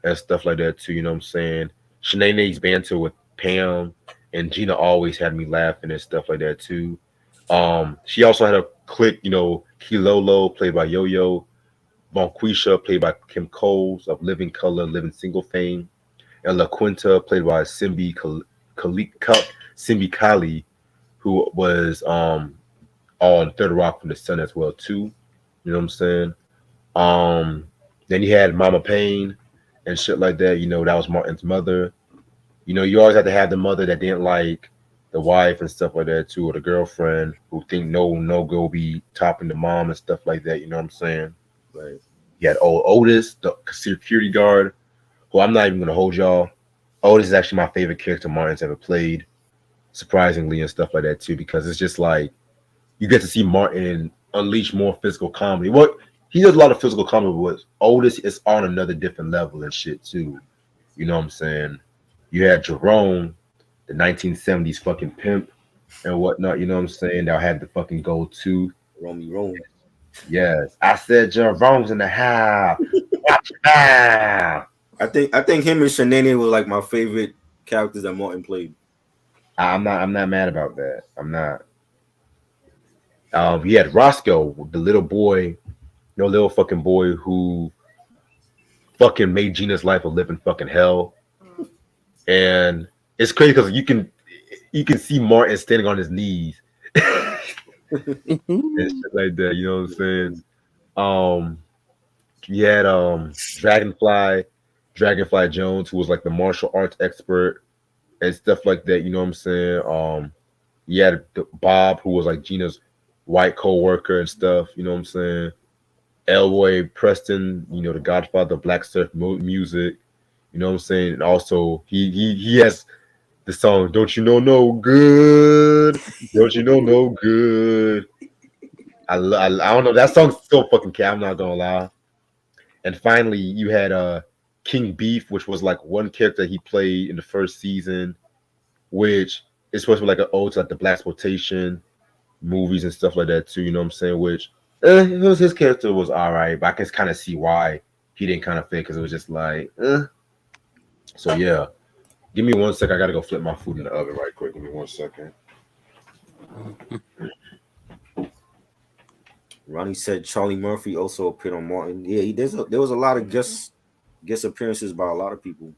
and stuff like that too. You know what I'm saying? Shanae's banter with Pam and Gina always had me laughing and stuff like that too. She also had a clique, Kilolo, played by Yo-Yo, Bonquisha, played by Kim Coles of Living Color, Living Single fame, and La Quinta, played by Simbi Kali, who was on Third Rock from the Sun as well too. You know what I'm saying? Then you had Mama Payne and shit like that. That was Martin's mother. You always had to have the mother that didn't like the wife and stuff like that too, or the girlfriend who think no go be topping the mom and stuff like that. You know what I'm saying? Right. You had old Otis, the security guard, who I'm not even gonna hold y'all. Otis is actually my favorite character Martin's ever played, surprisingly, and stuff like that too, because it's just like you get to see Martin unleash more physical comedy. What he does a lot of physical comedy, but Otis is on another different level and shit too. You know what I'm saying? You had Jerome, the 1970s fucking pimp, and whatnot. You know what I'm saying? That had the fucking gold tooth. Romy Rome. Yes, I said Jerome's in the house. Watch it now. I think him and Shanae were like my favorite characters that Martin played. I'm not mad about that. I'm not. He had Roscoe, the little boy, no little fucking boy who fucking made Gina's life a living fucking hell. Mm. And it's crazy because you can see Martin standing on his knees and shit like that. You know what I'm saying? Um, you had Dragonfly Jones, who was like the martial arts expert and stuff like that. You know what I'm saying? You had Bob, who was like Gina's white co-worker and stuff. You know what I'm saying? Elroy Preston, the Godfather of Black Surf music. You know what I'm saying? And also, he has the song "Don't You Know No Good." Don't you know no good? I don't know. That song's so fucking cat. I'm not gonna lie. And finally, you had King Beef, which was like one character he played in the first season, which is supposed to be like an ode to like the black exploitation movies and stuff like that too. You know what I'm saying? Which his character was all right, but I can kind of see why he didn't kind of fit because it was just like. So yeah, give me 1 second. I gotta go flip my food in the oven right quick. Give me 1 second. Ronnie said Charlie Murphy also appeared on Martin. Yeah, there was a lot of guest appearances by a lot of people.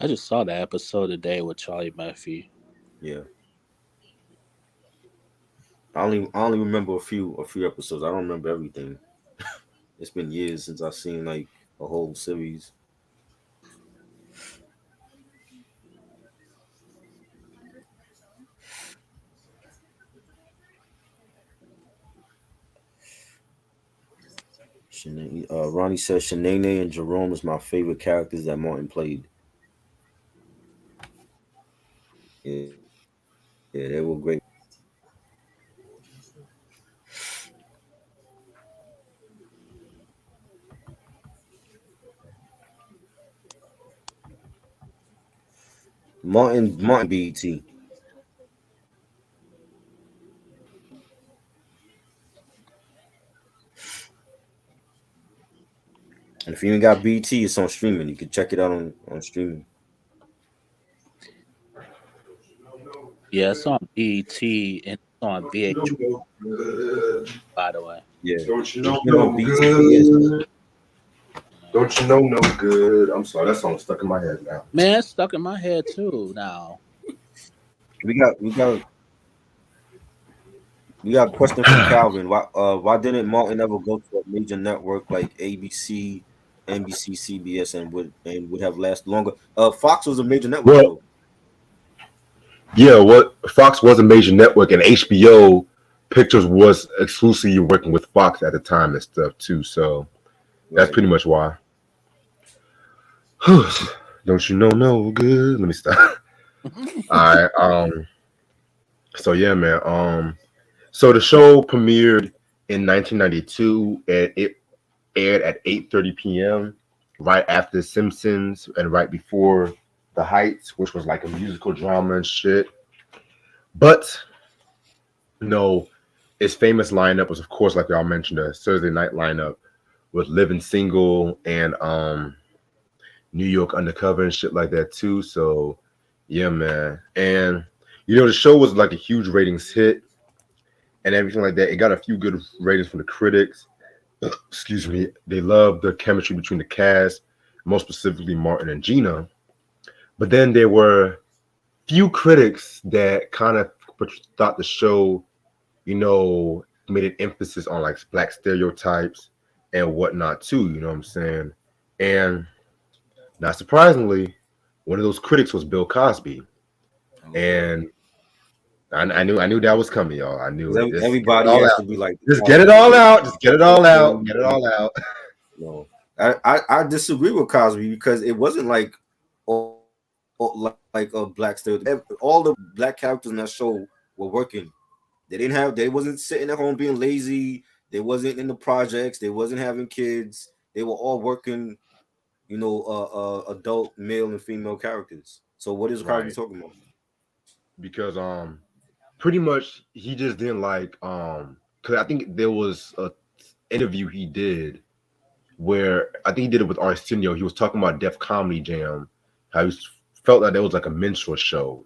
I just saw that episode today with Charlie Murphy. Yeah, I only remember a few episodes. I don't remember everything. It's been years since I've seen like a whole series. Ronnie says Shanae and Jerome is my favorite characters that Martin played. Yeah, they were great. Martin BET. And if you ain't got BT, it's on streaming. You can check it out on streaming. Yeah, it's on BET and it's on Don't you VH1, know no good? by the way. Yeah, Don't you it's know been on no BT for years. good? Don't you know no good? I'm sorry, that song's stuck in my head now. Man, it's stuck in my head too now. We got a question from Calvin. Why didn't Martin ever go to a major network like ABC, NBC, CBS, and would have lasted longer? Fox was a major network Well, though. yeah, what Fox was a major network, and HBO Pictures was exclusively working with Fox at the time and stuff too. So that's Right. pretty much why. Don't you know no good? Let me stop. All right. So yeah, man. So the show premiered in 1992, and it aired at 8:30 p.m. right after The Simpsons and right before The Heights, which was like a musical drama and shit. But no, its famous lineup was, of course, like y'all mentioned, a Thursday night lineup with Living Single and New York Undercover and shit like that too. So yeah, man. And the show was like a huge ratings hit and everything like that. It got a few good ratings from the critics. Excuse me. They loved the chemistry between the cast, most specifically Martin and Gina. But then there were few critics that kind of thought the show, made an emphasis on like black stereotypes and whatnot too. You know what I'm saying? And not surprisingly, one of those critics was Bill Cosby, and I knew that was coming, y'all. I knew 'Cause it. Just get it everybody all has out. to be like the Just get it Cosby all Show. out. Just get it all out. Get it all out. No, I disagree with Cosby because it wasn't like a black stereotype. All the black characters in that show were working. They wasn't sitting at home being lazy. They wasn't in the projects. They wasn't having kids. They were all working adult male and female characters. So what is Cosby Right. talking about? Because pretty much he just didn't like because I think there was a interview he did where I think he did it with Arsenio. He was talking about Def Comedy Jam, how felt like there was like a minstrel show,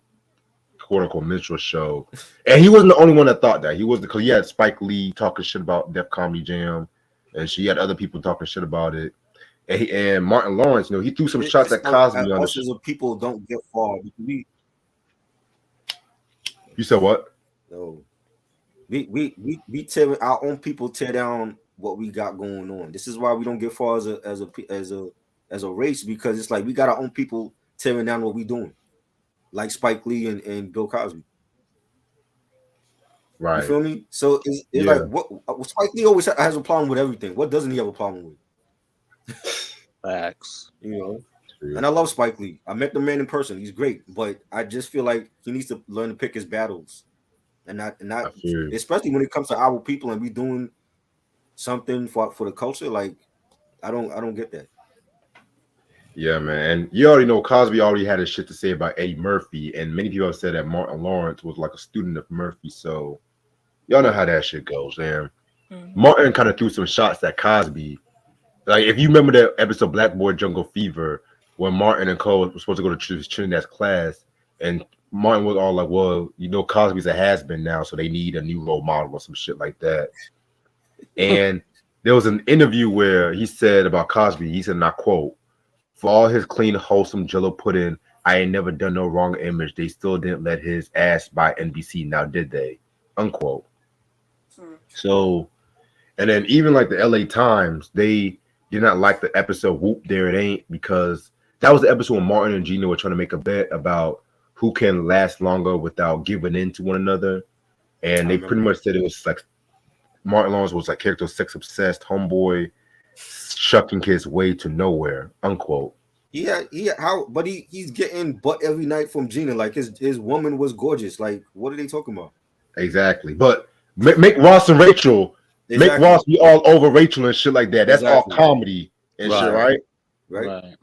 quote unquote minstrel show, and he wasn't the only one that thought that. He was because he had Spike Lee talking shit about Def Comedy Jam, and she had other people talking shit about it. And Martin Lawrence, he threw some shots at Cosby on the Us as a people don't get far because You said what? no, we tear our own people tear down what we got going on. This is why we don't get far as a race, because it's like we got our own people tearing down what we doing, like Spike Lee and Bill Cosby. You Right. feel me? So it's Yeah. like what Spike Lee always has a problem with everything. What doesn't he have a problem with? Facts. And I love Spike Lee. I met the man in person. He's great, but I just feel like he needs to learn to pick his battles, and not especially when it comes to our people and we doing something for the culture. Like I don't get that. Yeah, man. And you already know Cosby already had his shit to say about Eddie Murphy, and many people have said that Martin Lawrence was like a student of Murphy. So y'all know how that shit goes, man. Mm-hmm. Martin kind of threw some shots at Cosby. Like if you remember that episode Black Boy Jungle Fever, when Martin and Cole were supposed to go to Trinidad's class, and Martin was all like, "Well, Cosby's a has-been now, so they need a new role model or some shit like that." And there was an interview where he said about Cosby, he said, and I quote, "For all his clean, wholesome Jello pudding, I ain't never done no wrong image. They still didn't let his ass by NBC. Now did they?" Unquote. So, and then even like the LA Times, they did not like the episode Whoop There It Ain't, because that was the episode when Martin and Gina were trying to make a bet about who can last longer without giving in to one another. And they pretty much said it was like Martin Lawrence was like character sex obsessed homeboy shucking his way to nowhere, unquote. But he's getting butt every night from Gina. Like his woman was gorgeous. Like what are they talking about? Exactly. But make Ross and Rachel, make Ross be all over Rachel and shit like that. That's all comedy and shit, right? Right.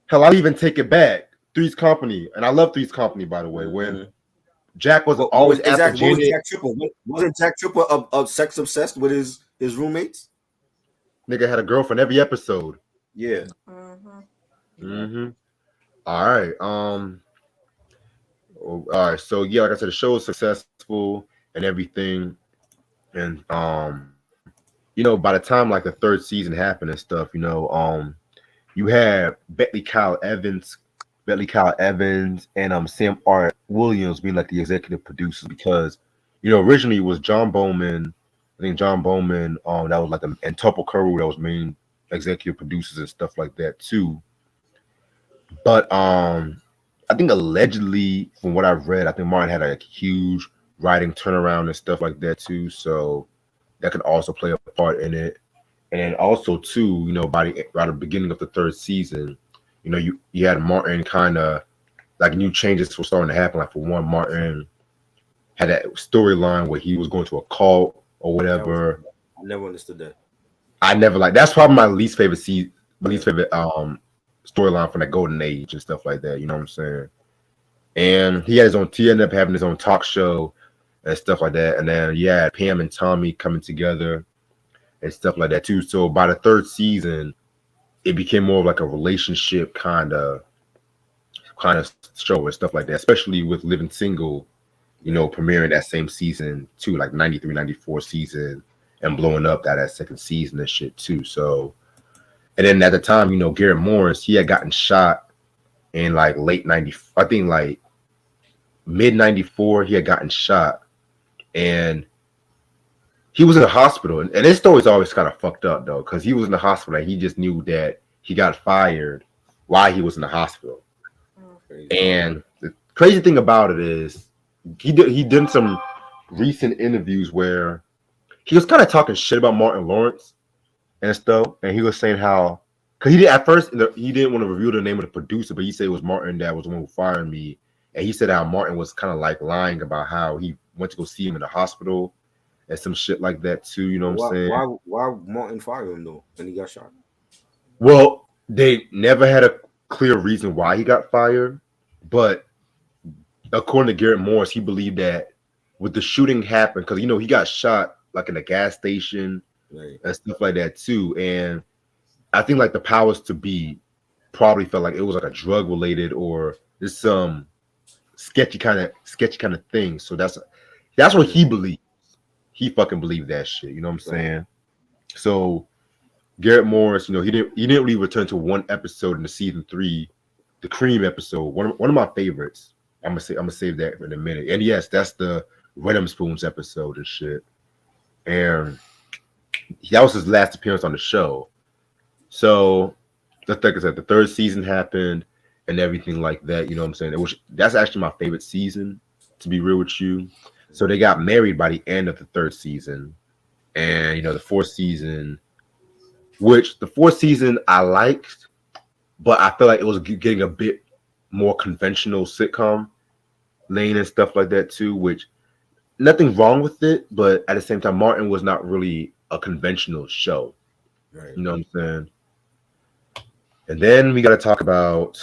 Hell, I'll even take it back. Three's Company, and I love Three's Company, by the way. When Jack was always after Gina. Wasn't Jack Tripper of sex obsessed with his roommates? Nigga had a girlfriend every episode. Yeah. All right. All right. So yeah, like I said, the show was successful and everything, and by the time like the third season happened and stuff, you had Bentley Kyle Evans, and Sam R. Williams being like the executive producers, because originally it was John Bowman. I think John Bowman, that was like and Topol Curry that was main executive producers and stuff like that too. But I think allegedly, from what I've read, I think Martin had a huge writing turnaround and stuff like that too. So that could also play a part in it. And then also too, by the beginning of the third season, you had Martin kind of like new changes were starting to happen. Like for one, Martin had that storyline where he was going to a cult or whatever. I never understood that. I never that's probably my least favorite storyline from the golden age and stuff like that. You know what I'm saying? And he ended up having his own talk show and stuff like that. And then Pam and Tommy coming together and stuff like that too. So by the third season, it became more of like a relationship kind of show and stuff like that, especially with Living Single, premiering that same season too, like 93, 94 season, and blowing up that second season and shit too. So, and then at the time, Garrett Morris, he had gotten shot in like late 90, I think like mid 94, he had gotten shot, and he was in the hospital. And his story's always kind of fucked up though, because he was in the hospital and he just knew that he got fired while he was in the hospital. And the crazy thing about it is he did some recent interviews where he was kind of talking shit about Martin Lawrence and stuff, and he was saying how, because he didn't want to reveal the name of the producer, but he said it was Martin that was the one who fired me, and he said how Martin was kind of like lying about how he went to go see him in the hospital and some shit like that too. You know what I'm saying? Why Martin fired him though when he got shot? Well, They never had a clear reason why he got fired, but according to Garrett Morris, he believed that with the shooting happened because he got shot like in a gas station Right. and stuff like that too. And I think like the powers to be probably felt like it was like a drug related or just some sketchy kind of thing. So that's what Yeah. he believed. He fucking believed that shit. You know what I'm Right. saying? So Garrett Morris, he didn't really return to one episode in the season 3, the Cream episode. One of my favorites. I'm gonna save that in a minute. And yes, that's the Venom Spoons episode and shit. And that was his last appearance on the show. So like I said, the third season happened and everything like that. You know what I'm saying? That's actually my favorite season, to be real with you. So they got married by the end of the third season, and the fourth season, which the fourth season I liked, but I feel like it was getting a bit more conventional sitcom lane and stuff like that too. Which nothing wrong with it, but at the same time, Martin was not really a conventional show. Right. You know what I'm saying? And then we got to talk about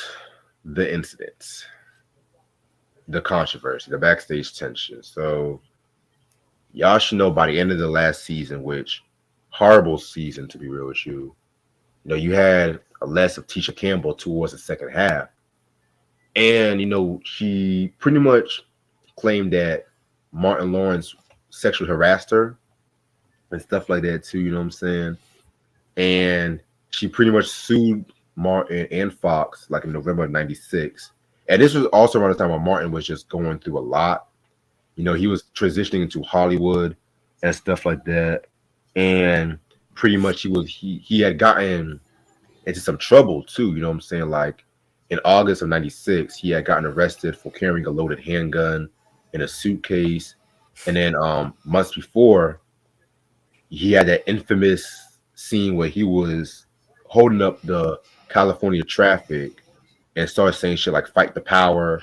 the incidents, the controversy, the backstage tension. So y'all should know by the end of the last season, which horrible season to be real with you. You had a less of Tisha Campbell towards the second half, and she pretty much claimed that Martin Lawrence sexually harassed her and stuff like that too. You know what I'm saying? And she pretty much sued Martin and Fox like in November of '96. And this was also around the time when Martin was just going through a lot. He was transitioning into Hollywood and stuff like that. And pretty much he had gotten into some trouble too. You know what I'm saying? Like in August of '96, he had gotten arrested for carrying a loaded handgun in a suitcase. And then months before, he had that infamous scene where he was holding up the California traffic and started saying shit like fight the power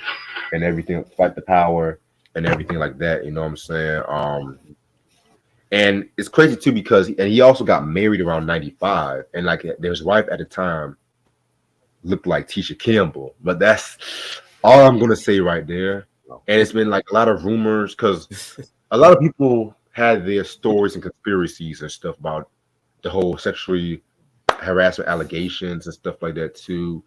and everything, fight the power and everything like that. You know what I'm saying? And it's crazy too because he also got married around '95, and like his wife at the time looked like Tisha Campbell. But that's all I'm gonna say right there. And it's been like a lot of rumors because a lot of people had their stories and conspiracies and stuff about the whole sexually harassment allegations and stuff like that too.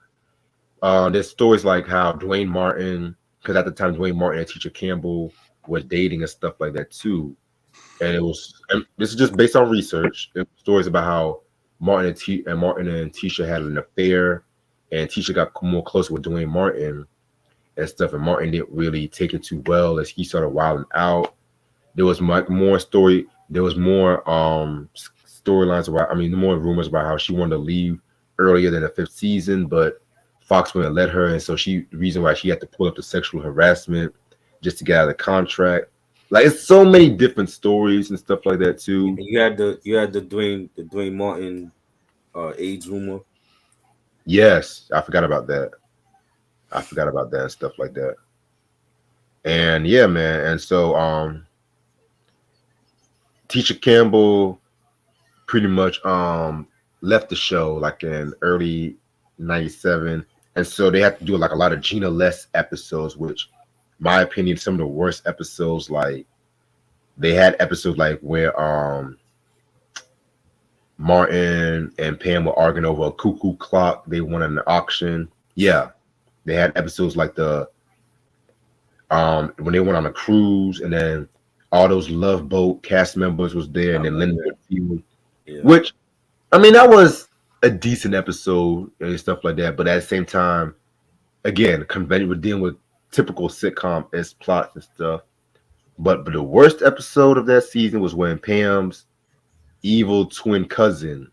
There's stories like how Dwayne Martin, because at the time Dwayne Martin and Tisha Campbell were dating and stuff like that too. And this is just based on research. Stories about how Martin and Tisha had an affair, and Tisha got more close with Dwayne Martin and stuff, and Martin didn't really take it too well as he started wilding out. There was more story. There was more storylines about. I mean, more rumors about how she wanted to leave earlier than the fifth season, but Fox wouldn't let her, and so the reason why she had to pull up the sexual harassment just to get out of the contract. Like it's so many different stories and stuff like that too. You had the Dwayne Martin AIDS rumor. Yes, I forgot about that. I forgot about that and stuff like that. And yeah, man. And so Tisha Campbell pretty much left the show like in early '97. And so they had to do like a lot of Gina Less episodes, which my opinion, some of the worst episodes. Like they had episodes like where Martin and Pam were arguing over a cuckoo clock they won in an auction. Yeah. They had episodes like the when they went on a cruise and then all those Love Boat cast members was there and then Linda Whitfield, Yeah. which I mean that was a decent episode and stuff like that, but at the same time, again, we're dealing with typical sitcom as plots and stuff. But the worst episode of that season was when Pam's evil twin cousin,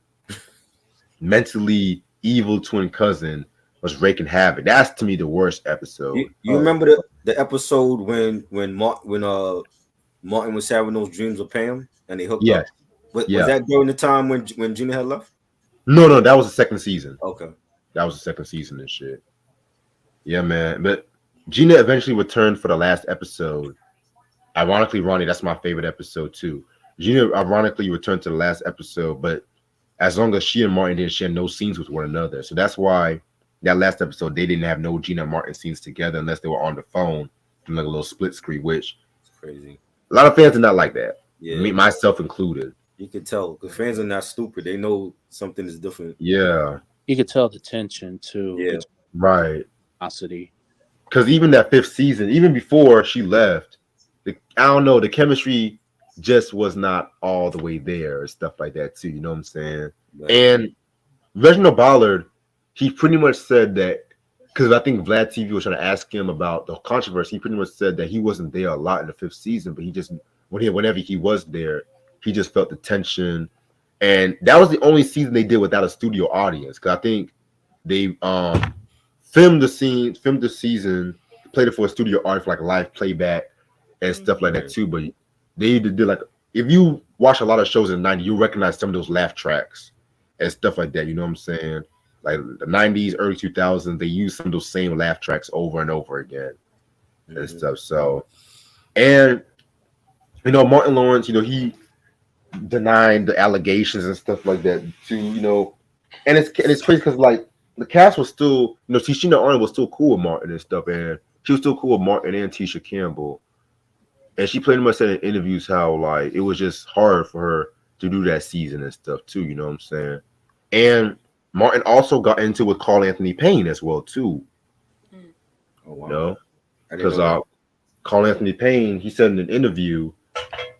mentally evil twin cousin, was raking havoc. That's to me the worst episode. You remember the episode when Martin was having those dreams of Pam and they hooked up? Was that during the time when Gina had left? No, that was the second season. Okay. That was the second season and shit. Yeah, man. But Gina eventually returned for the last episode. Ironically, Ronnie, that's my favorite episode too. Gina ironically returned to the last episode, but as long as she and Martin didn't share no scenes with one another. So that's why that last episode they didn't have no Gina and Martin scenes together unless they were on the phone in like a little split screen, which It's crazy. a lot of fans did not like that. Yeah, Me myself included. you can tell the fans are not stupid. They know something is different. Yeah, You could tell the tension too Yeah. between right. Velocity. Because even that fifth season, even before she left, I don't know, the chemistry just was not all the way there and stuff like that too. You know what I'm saying? Right. And Reginald Ballard, he pretty much said that because I think Vlad TV was trying to ask him about the controversy. He pretty much said that he wasn't there a lot in the fifth season, but he just whenever he was there, he just felt the tension, and that was the only season they did without a studio audience. Because I think they filmed the season, played it for a studio audience for like live playback and stuff like that too. But they did like if you watch a lot of shows in the '90s, you recognize some of those laugh tracks and stuff like that. You know what I'm saying? Like the '90s, early 2000s, they use some of those same laugh tracks over and over again and stuff. So, and Martin Lawrence, he denied the allegations and stuff like that too. And it's crazy because like the cast was still, Tishina Arnold was still cool with Martin and stuff, and she was still cool with Martin and Tisha Campbell. And she pretty much said in interviews how like it was just hard for her to do that season and stuff too. You know what I'm saying? And Martin also got into with Carl Anthony Payne as well too. Oh wow! Because Carl Anthony Payne, he said in an interview,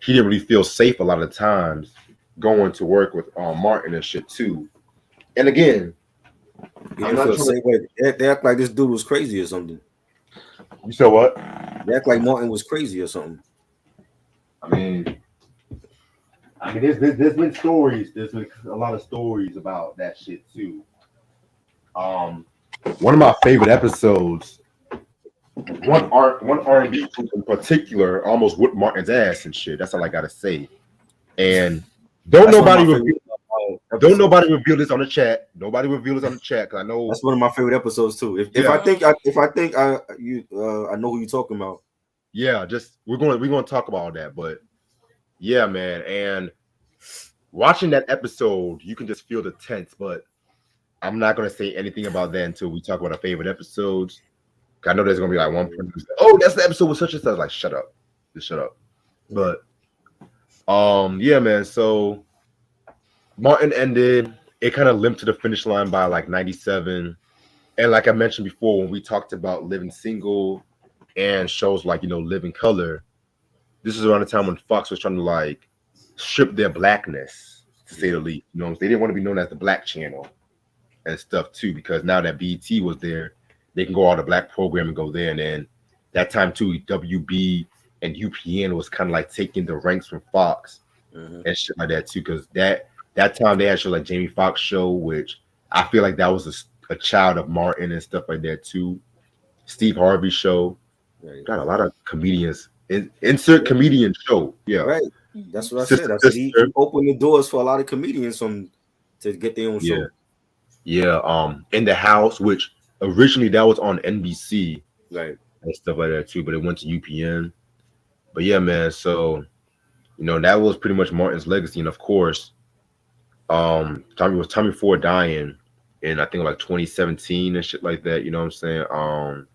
he didn't really feel safe a lot of times going to work with Martin and shit too. And again, they act like this dude was crazy or something. You said what? They act like Martin was crazy or something. I mean, there's been stories. There's been a lot of stories about that shit too. One of my favorite episodes, one R&B group in particular, almost whipped Martin's ass and shit. That's all I gotta say. And don't nobody reveal this on the chat. Nobody reveal this on the chat because I know that's one of my favorite episodes too. If I think I know who you're talking about. Yeah, just we're gonna talk about that, but yeah, man. And watching that episode, you can just feel the tense, but I'm not gonna say anything about that until we talk about our favorite episodes. I know there's gonna be like one person who's like, "Oh, that's the episode with such and such." Like, shut up, just shut up. But yeah, man. So Martin ended. It kind of limped to the finish line by like '97, and like I mentioned before, when we talked about Living Single and shows like Living Color, this is around the time when Fox was trying to like strip their blackness, to say the least. They didn't want to be known as the Black Channel and stuff too, because now that BET was there, they can go all the black program and go there. And then that time too, WB and UPN was kind of like taking the ranks from Fox and shit like that too, because that time they had show like Jamie Foxx show, which I feel like that was a child of Martin and stuff like that too. Steve Harvey show, got a lot of comedians. Insert comedian show, yeah. Right. That's what I said. I said he opened the doors for a lot of comedians to get their own show. Yeah. In the House, which originally that was on NBC, right, and stuff like that too, but it went to UPN. But yeah, man. So that was pretty much Martin's legacy, and of course, Tommy Ford dying in I think like 2017 and shit like that. You know what I'm saying?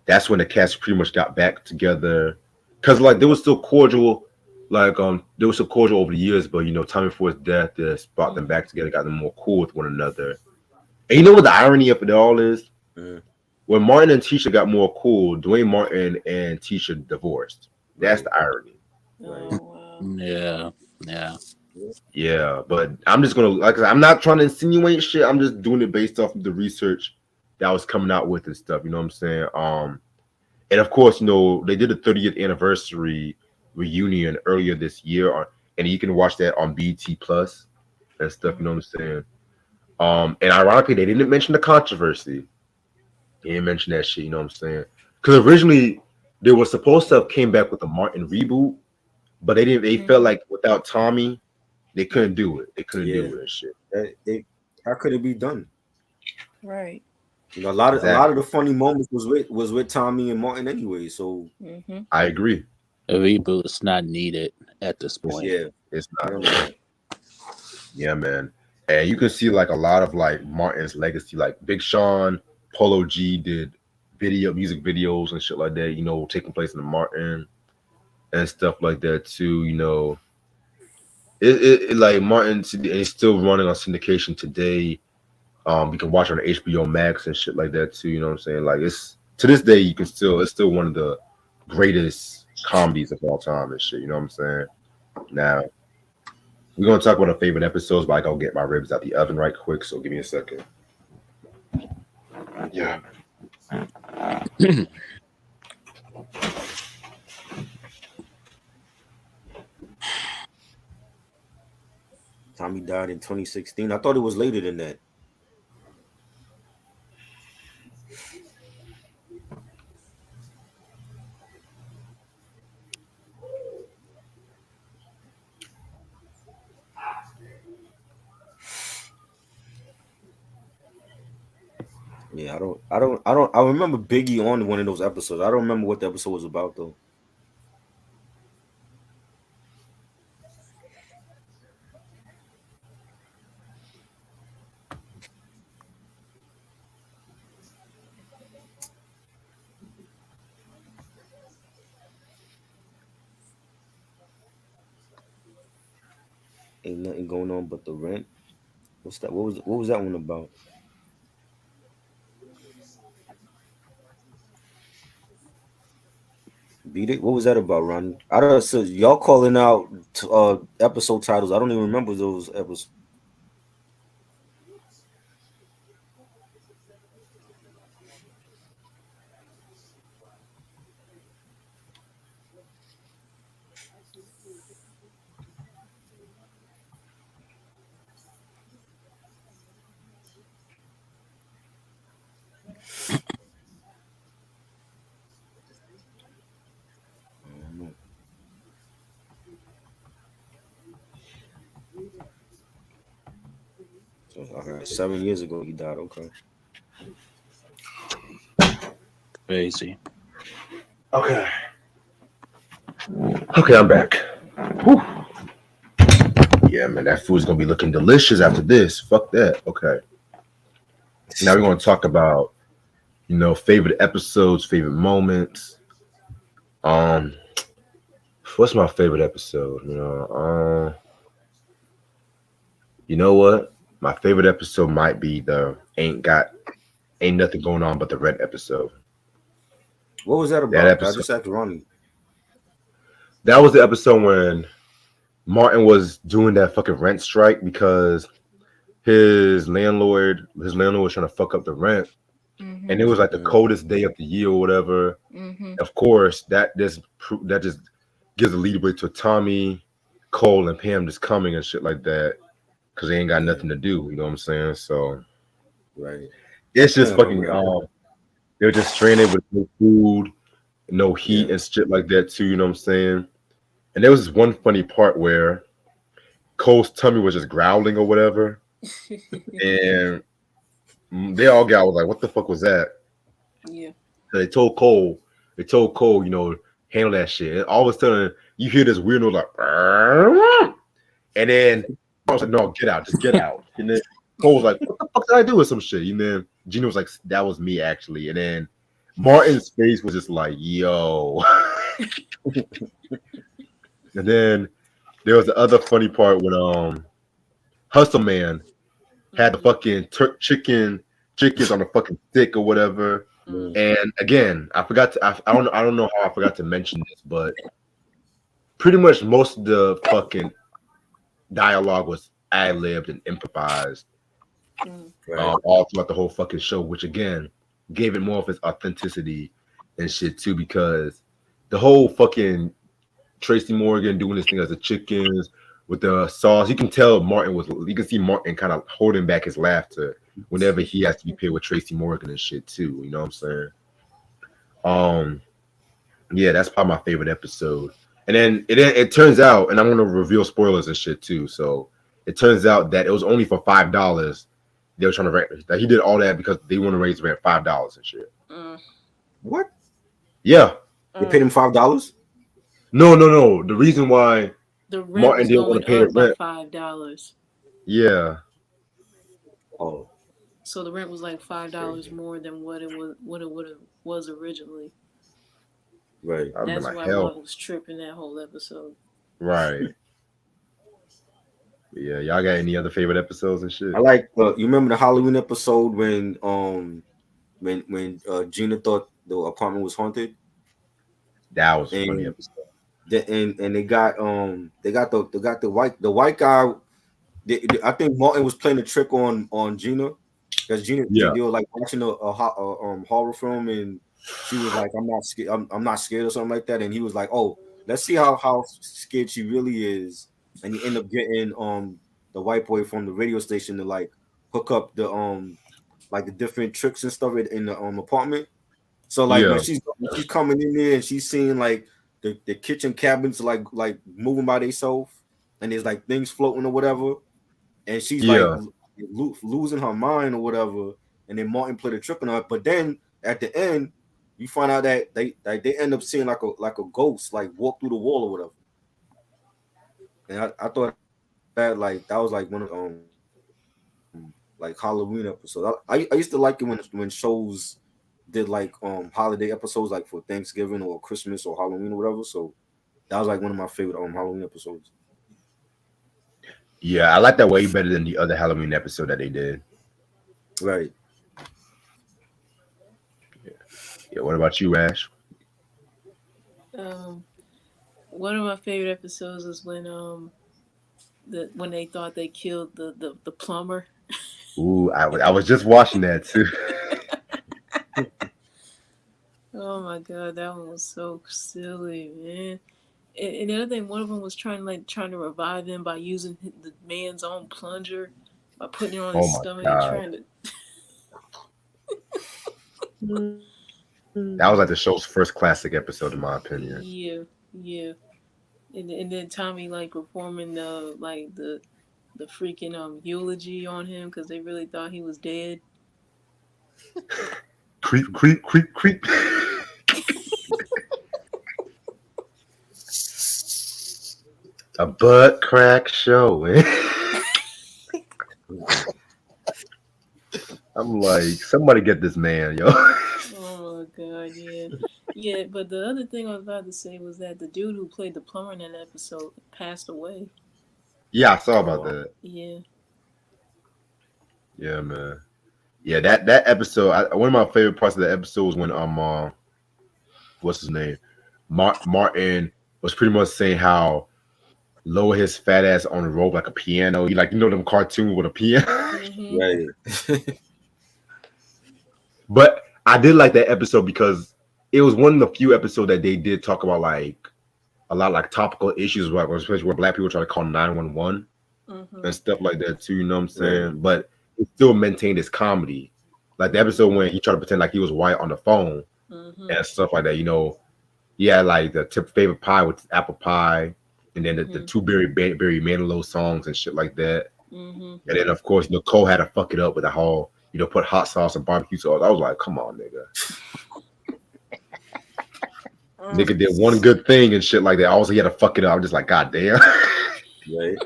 That's when the cast pretty much got back together, because like they were still cordial, they were still cordial over the years, but Tommy Ford's death just brought them back together, got them more cool with one another. And you know what the irony of it all is? When Martin and Tisha got more cool, Dwayne Martin and Tisha divorced. That's the irony. Oh, wow. Yeah. But I'm just gonna I'm not trying to insinuate shit. I'm just doing it based off of the research that I was coming out with and stuff. You know what I'm saying? And of course, they did the 30th anniversary reunion earlier this year, and you can watch that on BT Plus and stuff. You know what I'm saying? And ironically, they didn't mention the controversy. They didn't mention that shit. You know what I'm saying? Because originally they were supposed to have came back with a Martin reboot, but they didn't. They felt like without Tommy, they couldn't do it. They couldn't do it and shit. How could it be done? Right. A lot of the funny moments was with Tommy and Martin anyway. So I agree. A reboot is not needed at this point. Yeah, It's I not. don't know. Yeah, man. And you can see like a lot of like Martin's legacy, like Big Sean, Polo G did music videos and shit like that, taking place in the Martin and stuff like that too, like Martin is still running on syndication today. You can watch it on HBO Max and shit like that too, you know what I'm saying? Like it's to this day it's still one of the greatest comedies of all time and shit, you know what I'm saying? Now we're gonna talk about our favorite episodes, but I gotta get my ribs out the oven right quick, so give me a second. Yeah. Tommy died in 2016. I thought it was later than that. Yeah, I remember Biggie on one of those episodes. I don't remember what the episode was about though. Ain't nothing going on but the rent. What's that? What was that one about? Beat it. What was that about, Ronnie? I don't. So y'all calling out episode titles. I don't even remember those episodes. I don't know. So, okay, 7 years ago he died. Okay. Crazy. Okay. Okay, I'm back. Whew. Yeah, man, that food's gonna be looking delicious after this. Fuck that. Okay. Now we're gonna talk about, favorite episodes, favorite moments. Um, what's my favorite episode? You know what? My favorite episode might be the ain't nothing going on but the Red episode. What was that That about? I episode. just asked Ronnie. That was the episode when Martin was doing that fucking rent strike because his landlord was trying to fuck up the rent, and it Mhm. was like the coldest day of the year or whatever. Mhm. Of course, that just gives a lead away to Tommy, Cole, and Pam just coming and shit like that because they ain't got Yeah, nothing to do. You know what I'm saying? So right. it's I just fucking. remember that. They're just stranded with no food, no Yeah. heat, and shit like that too. You know what I'm saying? And there was this one funny part where Cole's tummy was just growling or whatever, and they all got was like, "What the fuck was that?" Yeah. So they told Cole, handle that shit. And all of a sudden, you hear this weird noise like, and then I was like, "No, get out, just get out." And then Cole was like, "What the fuck did I do with some shit?" And then Gina was like, "That was me actually." And then Martin's face was just like, "Yo." And then there was the other funny part when Hustle Man had the Mhm. fucking chickens on the fucking stick or whatever. Yeah. Mhm. And again, I forgot to I don't know how I forgot to mention this, but pretty much most of the fucking dialogue was ad-libbed and improvised Mhm. Right. all throughout the whole fucking show, which again gave it more of its authenticity and shit too, because the whole fucking Tracy Morgan doing this thing as the chickens with the sauce. You can see Martin kind of holding back his laughter whenever he has to be paired with Tracy Morgan and shit too. You know what I'm saying? Um, yeah, that's probably my favorite episode. And then it turns out, and I'm gonna reveal spoilers and shit too. So it turns out that it was only for $5. They were trying to rent that he did all that because they want to raise rent $5 and shit. Mm. What? Yeah. They paid him $5? No. The reason why The rent Martin was didn't want going to pay the up by rent. $5. Yeah, Oh, So the rent was like $5 crazy. more than what it would have was originally. right. I've been That's like why hell. Martin was tripping that whole episode. Right. Yeah, y'all got any other favorite episodes and I shit? like you remember the Halloween episode when Gina thought the apartment was haunted That was a funny and episode. and they got the white guy. I think Martin was playing a trick on Gina because Gina Yeah, they were like watching a horror film and she was like I'm not scared I'm not scared or something like that and he was like oh let's see how scared she really is and he ended up getting the white boy from the radio station to like hook up the like the different tricks and stuff in the apartment. So like yeah, when she's coming in there and she's seeing like the kitchen cabinets like moving by themselves and there's like things floating or whatever and she's like yeah, losing her mind or whatever and then Martin played a trick on her but then at the end you find out that they end up seeing like a ghost like walk through the wall or whatever and I thought that like that was like one of like Halloween episodes. I used to like it when shows did like holiday episodes like for Thanksgiving or Christmas or Halloween or whatever. So that was like one of my favorite Halloween episodes. yeah. I like that way better than the other Halloween episode that they did. Right. Yeah. What about you, Ash? Um, One of my favorite episodes is when they thought they killed the plumber. Ooh, I was just watching that too. Oh my god, that one was so silly, man. And the other thing, one of them was trying to revive him by using the man's own plunger, by putting it on Oh his my stomach and god, trying to. that was like the show's first classic episode, in my opinion. Yeah, yeah. And then Tommy like performing the freaking eulogy on him because they really thought he was dead. Creep, creep, creep, creep. A butt crack show, man. I'm like, somebody get this man, yo. Oh my god, yeah. Yeah, but the other thing I was about to say was that the dude who played the plumber in that episode passed away. Yeah, I saw Oh about wow. that. Yeah. Yeah, man. Yeah, that episode. One of my favorite parts of the episode was when what's his name, Martin was pretty much saying how lower his fat ass on the rope like a piano. You know them cartoons with a piano. Mm-hmm. Right. But I did like that episode because it was one of the few episodes that they did talk about like a lot of like topical issues, like especially where black people try to call 911 Mm-hmm. and stuff like that too. You know what I'm Right. saying? But it still maintained its comedy. Like the episode when he tried to pretend like he was white on the phone Mm-hmm. and stuff like that. Yeah, like the favorite pie with apple pie, and then the Mm-hmm. two Barry Manilow songs and shit like that. Mm-hmm. And then of course, Cole had to fuck it up with the whole, put hot sauce and barbecue sauce. I was like, come on, nigga. Nigga did one good thing and shit like that. Also, he had to fuck it up. I'm just like, god damn. Right.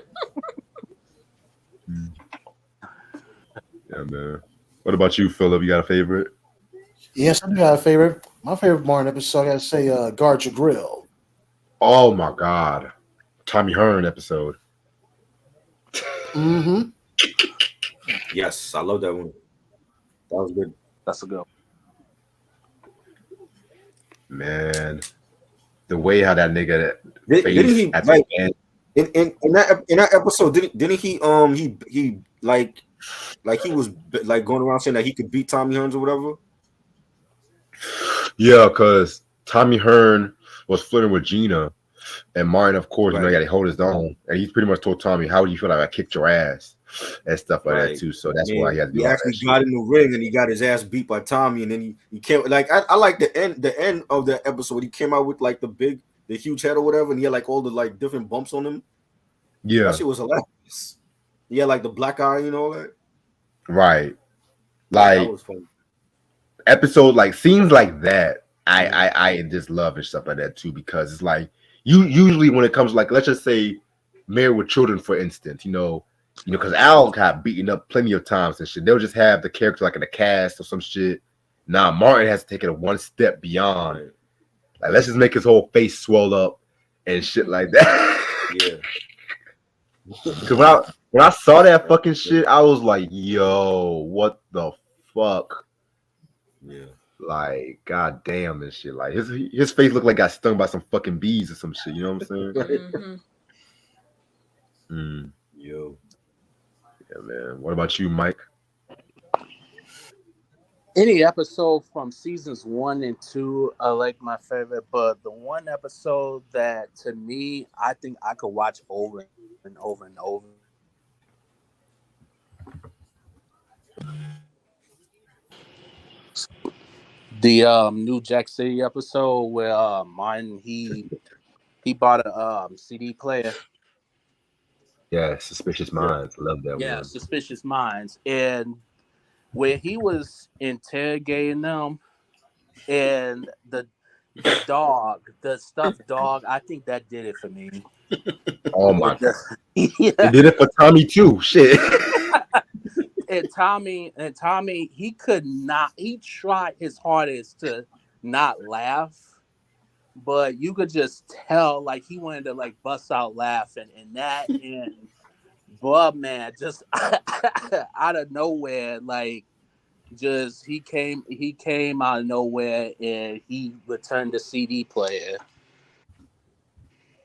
Yeah, man. What about you, Philip? You got a favorite? Yes, I do have a favorite. My favorite Martin episode, I gotta say, Guard Your Grill. Oh my god, Tommy Hearn episode. Mm-hmm. Yes, I love that one. That was good. That's a good. Man, the way how that nigga Didn't face he at like the end. in that episode? Didn't he like he was like going around saying that he could beat Tommy Hearns or whatever? Yeah, because Tommy Hearn was flirting with Gina, and Martin, of course, Right. he got to hold his own, and he pretty much told Tommy, "How would you feel like I kicked your ass?" and stuff like that Right. too. So that's why Man, he had to he do all actually that shit. got in the ring and he got his ass beat by Tommy, and then he came like I like the end of the episode. He came out with like the huge head or whatever, and he had like all the like different bumps on him. Yeah, That shit was hilarious. He had like the black eye, all that. right. That Like was fun. episode, like scenes like that. Mhm. I just love and stuff like that too because it's like you usually when it comes like let's just say Married with Children, for instance, because Al got beaten up plenty of times and shit. They'll just have the character like in a cast or some shit. Nah, Martin has to take it one step beyond. Like, let's just make his whole face swell up and shit like that. Yeah. Because when I saw that fucking shit, I was like, yo, what the fuck? Yeah. Like, god damn and shit. Like his face looked like got stung by some fucking bees or some shit. You know what I'm saying? Yo. Yeah, man. What about you, Mike? Any episode from seasons 1 and 2 are like my favorite, but the one episode that to me I think I could watch over and over and over. The New Jack City episode where Martin he bought a CD player. Yeah, Suspicious Minds. Love that Yeah, one. Suspicious Minds, and where he was interrogating them, and the dog, the stuffed dog. I think that did it for me. Oh my god. Yeah. They did it for Tommy too. Shit. And Tommy, he could not. He tried his hardest to not laugh, but you could just tell like he wanted to like bust out laughing, and that and Bub man just out of nowhere, like just he came out of nowhere and he returned the CD player.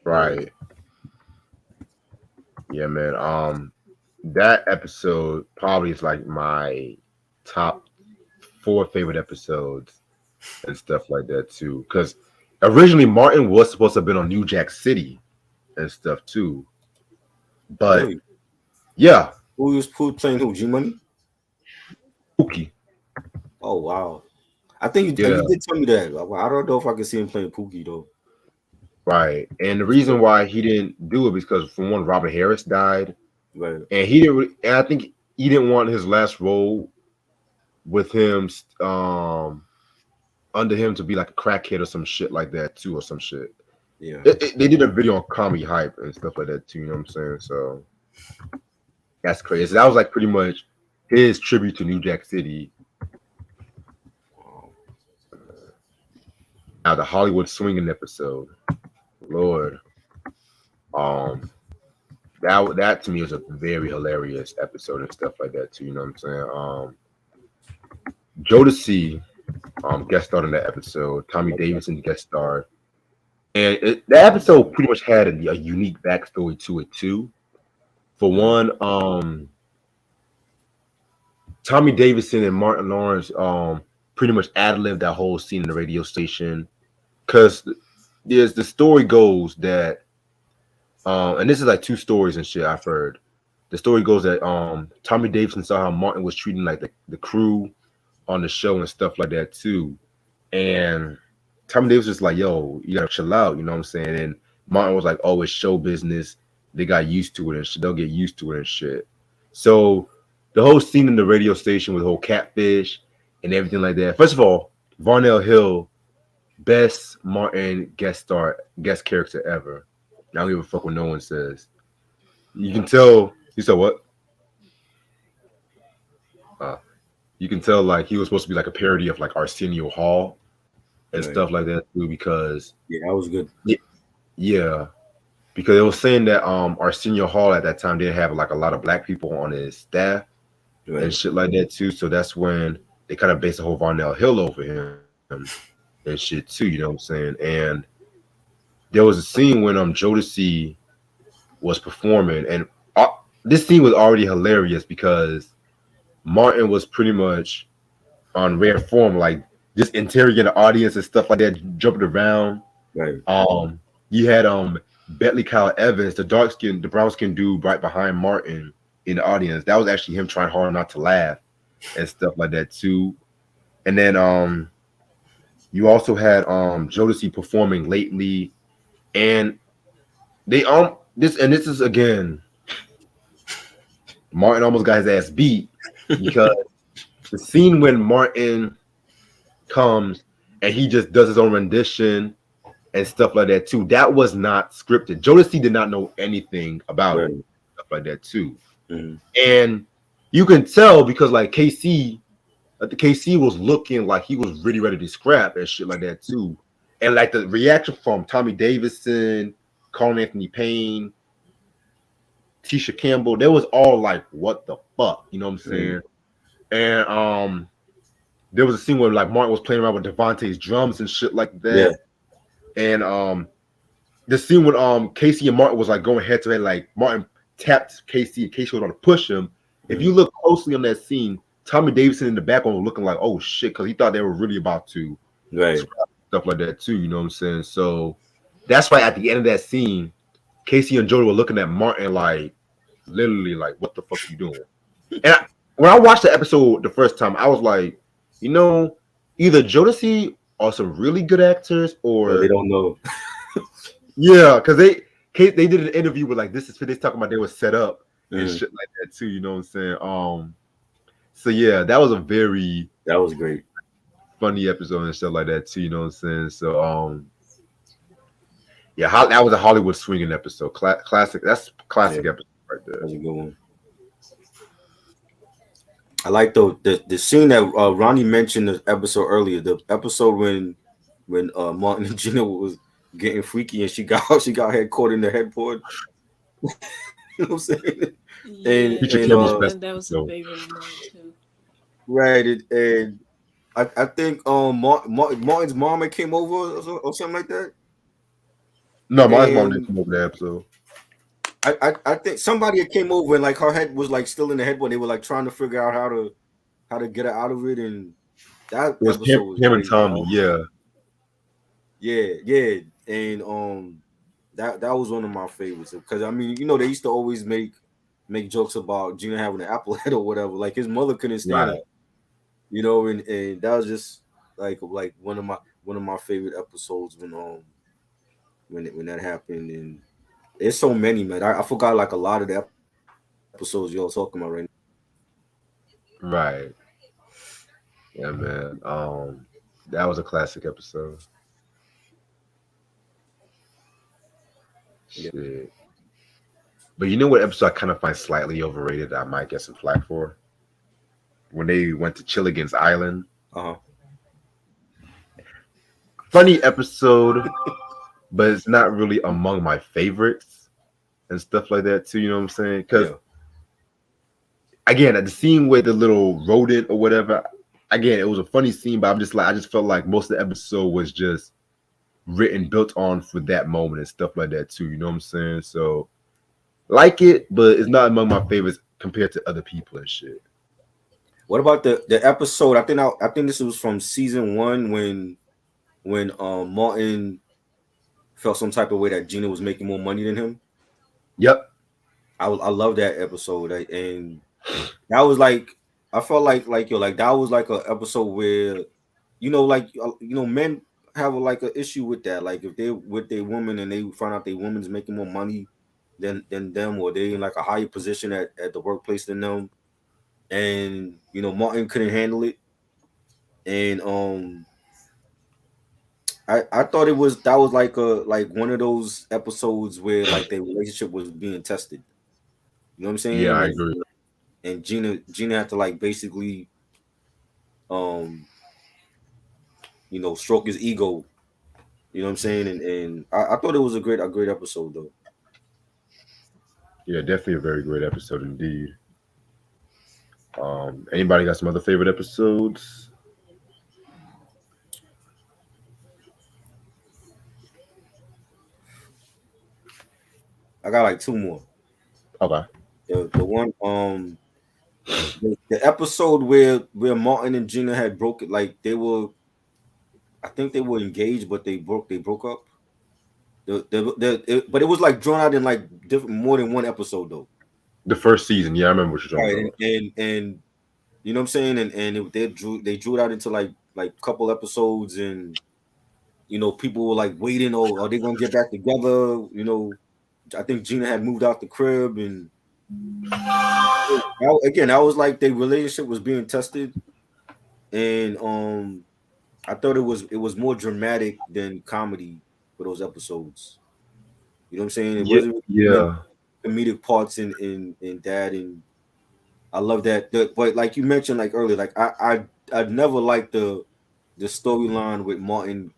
Right. Yeah, man. That episode probably is like my top 4 favorite episodes and stuff like that too. Because originally Martin was supposed to have been on New Jack City and stuff too. But Really? yeah, Who playing who? G Money? Pookie. Oh wow. I think you did tell me that. I don't know if I can see him playing Pookie though. Right. And the reason why he didn't do it because for one, Robert Harris died. Right. And he didn't and I think he didn't want his last role with him under him to be like a crackhead or some shit like that too or some shit. Yeah. They did a video on Comedy Hype and stuff like that too, you know what I'm saying? So that's crazy. So that was like pretty much his tribute to New Jack City. Now the Hollywood Swinging episode. Lord. That to me was a very hilarious episode and stuff like that too, you know what I'm saying? Jodeci guest starred in that episode. Tommy Davidson guest starred. And the episode pretty much had a unique backstory to it too. For one, Tommy Davidson and Martin Lawrence pretty much ad-libbed that whole scene in the radio station. Because the story goes that and this is like 2 stories and shit I've heard. The story goes that Tommy Davidson saw how Martin was treating like the crew on the show and stuff like that too. And Tommy Davis was like, yo, you gotta chill out, you know what I'm saying? And Martin was like, oh, it's show business. They got used to it and shit. They'll get used to it and shit. So the whole scene in the radio station with the whole catfish and everything like that. First of all, Varnell Hill, best Martin guest character ever. I don't give a fuck what no one says. You can tell. You said what? You can tell like he was supposed to be like a parody of like Arsenio Hall and stuff like that too. Because that was good. Yeah, because it was saying that Arsenio Hall at that time didn't have like a lot of black people on his staff and shit like that too. So that's when they kind of based the whole Varnell Hill over him and shit too. You know what I'm saying? And there was a scene when Jodeci was performing, and this scene was already hilarious because Martin was pretty much on rare form, like just interrogating the audience and stuff like that, jumping around. Right. You had Bentley Kyle Evans, the brown skin dude right behind Martin in the audience. That was actually him trying hard not to laugh and stuff like that too. And then you also had Jodeci performing lately. And they this is again, Martin almost got his ass beat because the scene when Martin comes and he just does his own rendition and stuff like that too. That was not scripted. Jodeci did not know anything about Right. it, stuff like that too. Mhm. And you can tell because like KC, the KC was looking like he was really ready to scrap and shit like that too. And like the reaction from Tommy Davidson, Colin Anthony Payne, Tisha Campbell, they was all like, "What the fuck?" You know what I'm saying? And there was a scene where like Martin was playing around with Devontae's drums and shit like Yeah. that. And the scene when Casey and Martin was like going head to head, like Martin tapped Casey and Casey was going to push him. If you look closely on that scene, Tommy Davidson in the background was looking like, oh shit, because he thought they were really about to Right. scrap stuff like that too. You know what I'm saying? So that's why at the end of that scene, Casey and Jody were looking at Martin like literally like, what the fuck you doing? And when I watched the episode the first time, I was like, you know, either Jodeci are some really good actors Well, they or don't know. yeah, because they did an interview with like this is they talking about they were set up and shit like that too. You know what I'm saying? So yeah, that was a very That was great. funny episode and stuff like that too. You know what I'm saying? So yeah, that was a Hollywood swinging episode. Classic. That's classic episode right there. That's a good one. I like the scene that Ronnie mentioned the episode earlier. The episode when Martin and Gina was getting freaky and she got head caught in the headboard. You know what I'm saying? Yeah, that was a favorite of mine too. Right, and I think Martin's mom came over or something like that. No, my mom didn't come over the episode. I think somebody came over and like her head was like still in the headboard. They were like trying to figure out how to get her out of it, and that was episode was him great, and Tommy, yeah, and that was one of my favorites because I mean they used to always make jokes about Gina having an apple head or whatever. Like his mother couldn't stand it, and that was just like one of my favorite episodes when that happened. And there's so many, man. I forgot like a lot of the episodes y'all talking about right now. Right. Yeah, man. That was a classic episode. Yeah. Shit. But you know what episode I kind of find slightly overrated that I might get some flack for? When they went to Chilligan's Island. Funny episode, but it's not really among my favorites and stuff like that too. You know what I'm saying? Because again, at the scene with the little rodent or whatever, again, it was a funny scene, but I just felt like most of the episode was just written, built on for that moment and stuff like that too. You know what I'm saying? So like it, but it's not among my favorites compared to other people and shit. What about the episode? I think this was from season 1 when Martin felt some type of way that Gina was making more money than him. Yep. I love that episode, and that was like I felt like that was like an episode where men have like an issue with that. Like if they're with their woman and they find out their woman's making more money than them, or they in like a higher position at the workplace than them, and Martin couldn't handle it, and I thought that was like one of those episodes where like their relationship was being tested. You know what I'm saying? Yeah, I agree. And Gina had to like basically stroke his ego. You know what I'm saying? And I thought it was a great episode though. Yeah, definitely a very great episode indeed. Anybody got some other favorite episodes? I got like 2 more. Okay. The one the episode where Martin and Gina had broken, like I think they were engaged, but they broke up. But it was like drawn out in like more than one episode though. The first season, yeah, I remember what you're talking about. And you know what I'm saying, and they drew it out into like couple episodes, and people were like waiting. Oh, are they gonna get back together? I think Gina had moved out the crib, and again, I was like their relationship was being tested, and I thought it was more dramatic than comedy. for those episodes. You know what I'm saying? It Yeah, wasn't many yeah. comedic parts in that, and I love that. But like you mentioned, like earlier, like I'd never liked the storyline with Martin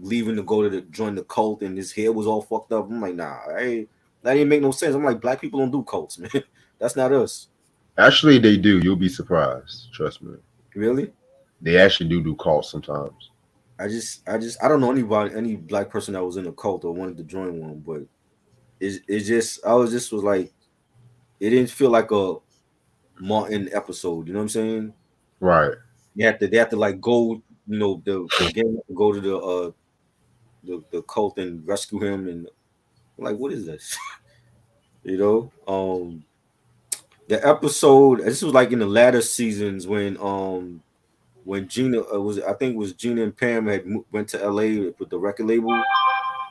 leaving to go to join the cult, and his hair was all fucked up. I'm like, nah, that didn't make no sense. I'm like, black people don't do cults, man. That's not us. Actually, they do. You'll be surprised. Trust me. Really? They actually do calls sometimes. I don't know anybody, any black person that was in a cult or wanted to join one, but it's just I was just was like, it didn't feel like a Martin episode. You know what I'm saying? Right. They have to like go, the gang have to go to the cult and rescue him, and I'm like, what is this? you know, the episode. This was like in the latter seasons when Gina was, I think it was Gina and Pam had went to LA with the record label,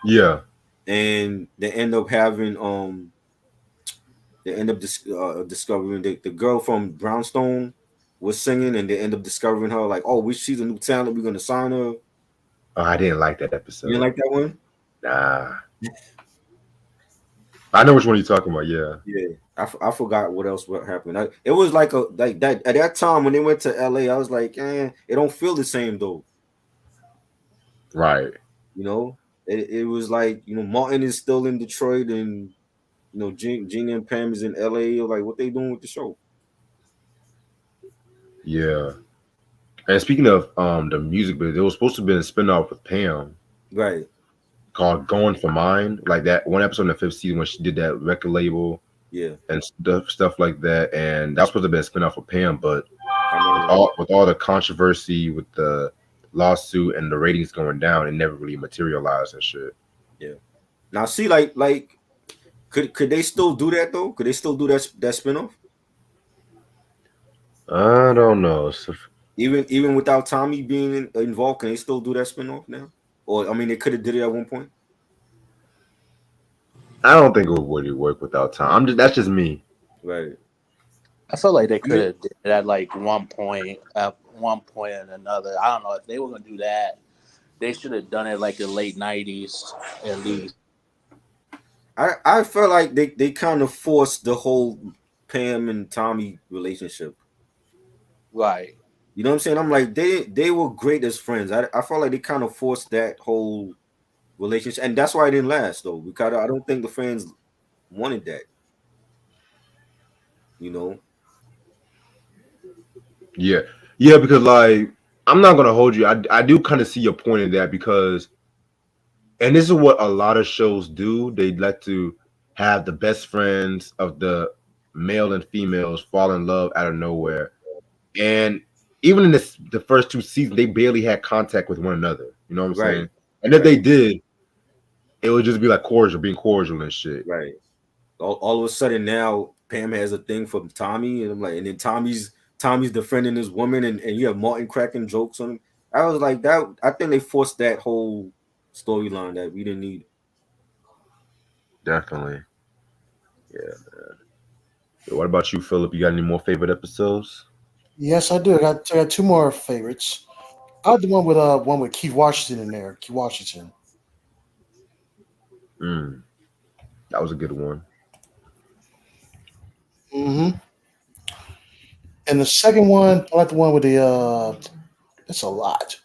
Yeah. and they end up discovering the girl from Brownstone was singing, and they end up discovering her like, oh, she's a new talent, we're gonna sign her. Oh, I didn't like that You didn't episode. like that one? Nah. I know which one you're talking about. Yeah. Yeah, I forgot what happened. It was like a like that at that time when they went to LA. I was like, it don't feel the same though. Right. You know, it was like, Martin is still in Detroit, and Gina and Pam is in LA. Like, what they doing with the show? Yeah. And speaking of the music, but there was supposed to be a spinoff with Pam Right. called "Going for Mine," like that one episode in the fifth season when she did that record label Yeah, and stuff like that. And that's supposed to be a spinoff of Pam, but I with remember that. all the controversy with the lawsuit and the ratings going down, it never really materialized and shit. Yeah. Now, see, like, could they still do that though? Could they still do that spinoff I don't know. even without Tommy being involved? Can they still do that spinoff now? Or I mean, they could have did it at one point. I don't think it would really work without time. That's just me. Right. I feel like they I could mean, have did it at like at one point and another. I don't know if they were gonna do that. They should have done it like the late '90s at least. I felt like they kind of forced the whole Pam and Tommy relationship. Right. You know what I'm saying? I'm like, they were great as friends. I felt like they kind of forced that whole relationship, and that's why it didn't last though. Because I don't think the fans wanted that. You know? Yeah, yeah, because like I'm not gonna hold you. I do kind of see your point in that because, and this is what a lot of shows do. They like to have the best friends of the male and females fall in love out of nowhere, and even in the first two seasons, they barely had contact with one another. You know what I'm Right. saying? And if they Right. did, it would just be like cordial, being cordial and shit. Right. All of a sudden now Pam has a thing for Tommy, and I'm like, and then Tommy's defending this woman, and you have Martin cracking jokes on him. I was like that. I think they forced that whole storyline that we didn't need. Definitely. Yeah. What about you, Philip? You got any more favorite episodes? Yes, I do. I got two more favorites. I had the one with Keith Washington in there. Keith Washington. Mm, that was a good one. Hmm. And the second one, I like the one with the. It's a lot.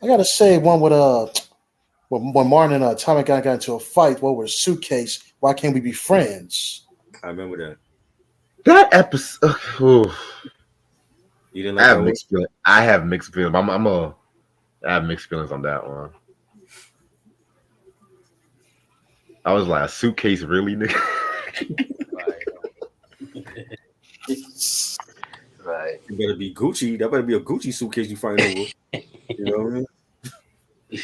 I gotta say, one with when Martin and Tommy got into a fight. What was a suitcase? Why can't we be friends? I remember that. That episode. You didn't I like have that one? mixed feelings. I have mixed feelings. I have mixed feelings on that one. I was like, a suitcase, really, nigga? Right. Right. It better be Gucci. That better be a Gucci suitcase you find over. You know what I mean?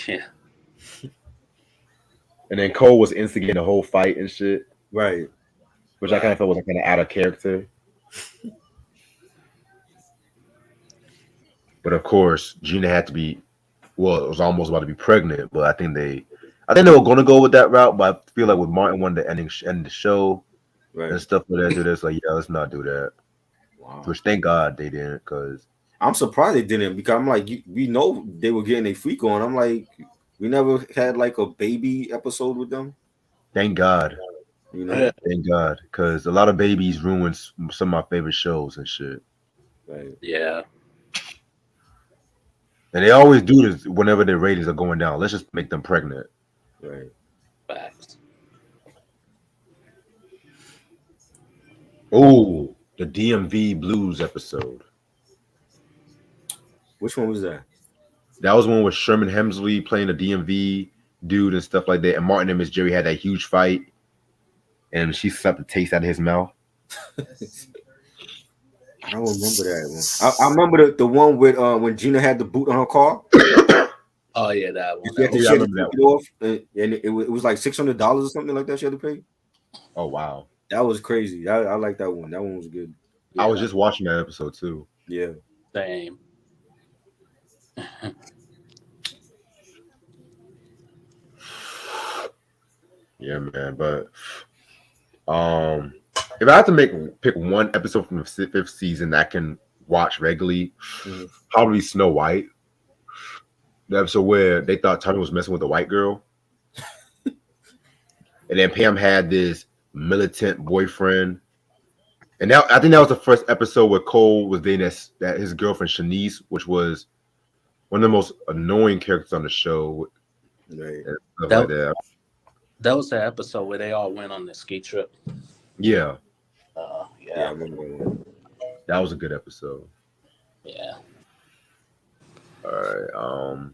Yeah. And then Cole was instigating the whole fight and shit, Right. which I kind of felt was kind of out of character. But of course, Gina had to be. Well, it was almost about to be pregnant, but I think they were going to go with that route. But I feel like with Martin wanted to end the show Right. and stuff like that, do this, like, yeah, let's not do that. Wow. Which thank God they didn't, because I'm surprised they didn't, because I'm like, we know they were getting a freak on. I'm like, We never had like a baby episode with them. Thank God. You know, Thank God. Because a lot of babies ruins some of my favorite shows and shit. right, Yeah. And they always do this whenever their ratings are going down. Let's just make them pregnant. right. Facts. Oh, the DMV Blues episode. Which one was that? That was one with Sherman Hemsley playing the DMV dude and stuff like that. And Martin and Miss Jerry had that huge fight, and she sucked the taste out of his mouth. I don't remember that one. I remember the one with when Gina had the boot on her car. Oh yeah, that one. She had to, That she Yeah, I had to remember take that it off, and it was like $600 or something like that. She had to pay. Oh wow. That was crazy. I like that one. That one was good. I yeah, was just watching that episode too. Yeah. same. Yeah, man. But if I had to pick one episode from the fifth season that I can watch regularly, Mhm. probably Snow White. The episode where they thought Tommy was messing with a white girl, and then Pam had this militant boyfriend. And now I think that was the first episode where Cole was dating that his girlfriend Shanice, which was one of the most annoying characters on the show Right. and stuff like That that. that was the episode where they all went on the ski trip. Yeah, Yeah, I Yeah, remember that one. that was a good episode. yeah. All right.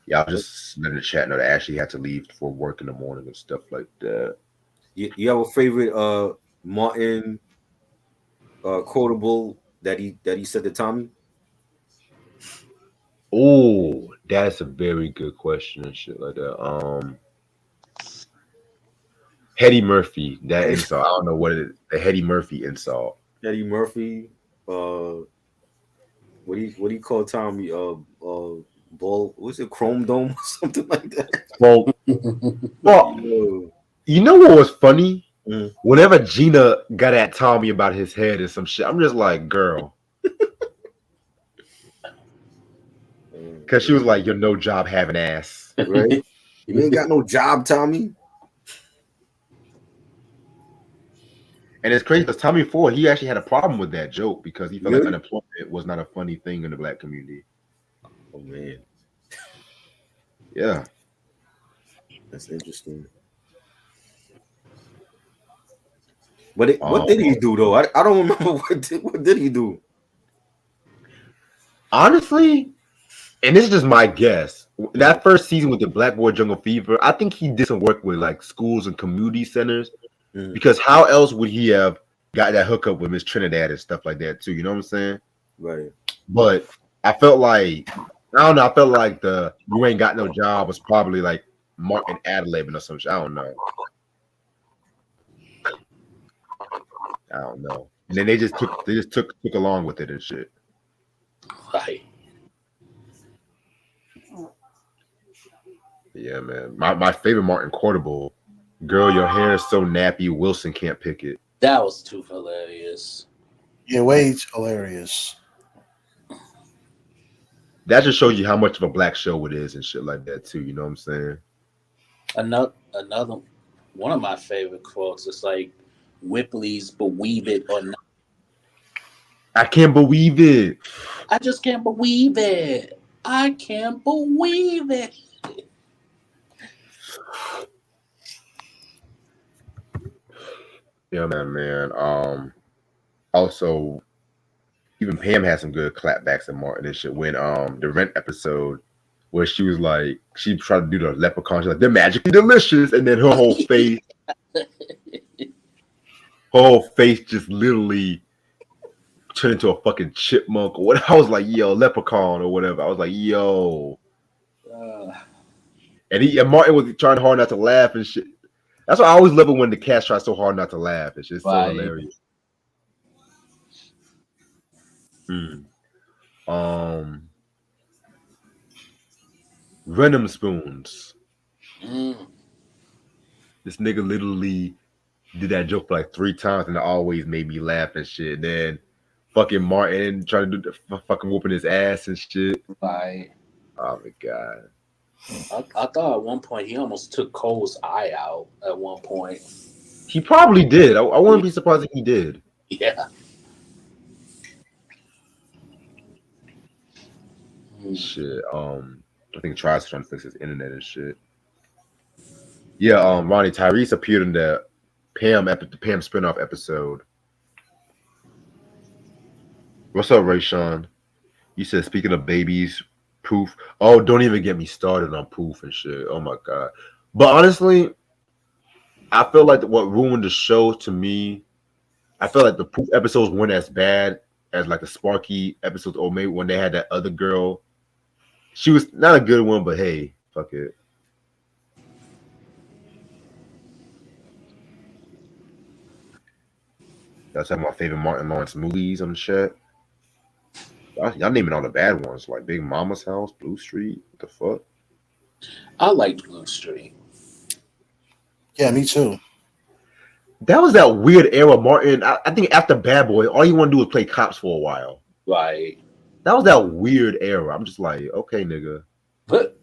Yeah, I was just letting the chat know that Ashley had to leave for work in the morning and stuff like that. You have a favorite Martin quotable that he said to Tommy? Oh, that's a very good question and shit like that. Hetty Murphy, that insult. I don't know what it is. The Hetty Murphy insult. Eddie Murphy. What do you call Tommy? Ball. What's it? Chrome Dome or something like that. Well, well, Yo. you know what was funny? Mm. Whenever Gina got at Tommy about his head and some shit, I'm just like, girl. Because she was like, you're no job having ass. Right? You ain't got no job, Tommy. And it's crazy because Tommy Ford, he actually had a problem with that joke because he felt like Really? unemployment was not a funny thing in the black community. Oh man, Yeah. that's interesting. What did he do though? I don't remember what did he do. Honestly, and this is just my guess. That first season with the Black Boy Jungle Fever, I think he did some work with like schools and community centers Mhm. because how else would he have got that hookup with Miss Trinidad and stuff like that too? You know what I'm saying? Right. But I felt like I don't know. I felt like the "you ain't got no job" was probably like Martin ad-libbing or some shit. I don't know. And then they just took along with it and shit. Right. Yeah, man. My favorite Martin quotable, "Girl, your hair is so nappy, Wilson can't pick it." That was too hilarious. Yeah, Wade's hilarious. That just shows you how much of a black show it is and shit like that too. You know what I'm saying? Another one of my favorite quotes is like Whipley's "Believe it or not." I can't believe it. I just can't believe it. I can't believe it. Yeah, man. Also, even Pam had some good clapbacks at Martin and shit when the Rent episode where she was like she tried to do the leprechaun. She's like, they're magically delicious, and then her whole face just literally turned into a fucking chipmunk or what. I was like, yo, leprechaun or whatever. I was like, yo. And Martin was trying hard not to laugh and shit. That's why I always love it when the cast tries so hard not to laugh. It's just so Right. hilarious. Venom spoons. This nigga literally did that joke for like 3 times and it always made me laugh and shit. Then fucking Martin trying to do the fucking whooping his ass and shit. Right. Oh my god. I thought at one point he almost took Cole's eye out at one point. He probably did. I Yeah. wouldn't be surprised if he did. Yeah. Mm. Shit. I think Tri's trying to fix his internet and shit. Yeah. Ronnie Tyrese appeared in the the Pam spinoff episode. What's up, Ray Sean? You said speaking of babies, Poof. Oh, don't even get me started on Poof and shit. Oh my god. But honestly, I feel like what ruined the show to me, I feel like the Poof episodes weren't as bad as like the Sparky episodes, or maybe when they had that other girl. She was not a good one, but hey, fuck it. That's some of my favorite Martin Lawrence movies on the chat. Y'all naming all the bad ones like Big Mama's House, Blue Street. What the fuck? I liked Blue Street. Yeah, me too. That was that weird era, Martin. I think after Bad Boy, all you want to do is play cops for a while. Like, That was that weird era. I'm just like, okay, nigga. but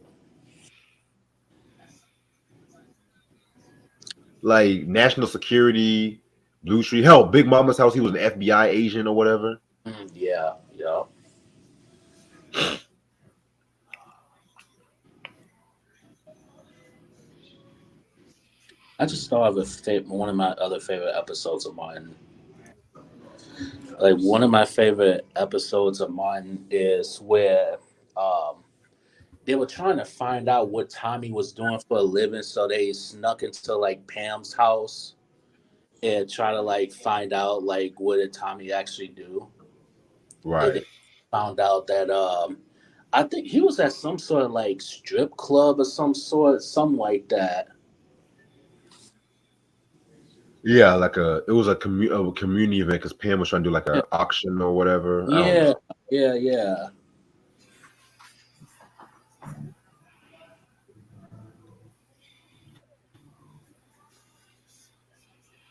Like National Security, Blue Street. Hell, Big Mama's House. He was an FBI agent or whatever. yeah, yeah. I just thought of one of my other favorite episodes of Martin. Like one of my favorite episodes of Martin is where um, they were trying to find out what Tommy was doing for a living, so they snuck into like Pam's house and try to like find out like what did Tommy actually do. And Right. they found out that I think he was at some sort of like strip club or some sort, something like that. Yeah, like it was a community event because Pam was trying to do like Yeah, an auction or whatever. I don't yeah, know. yeah, yeah.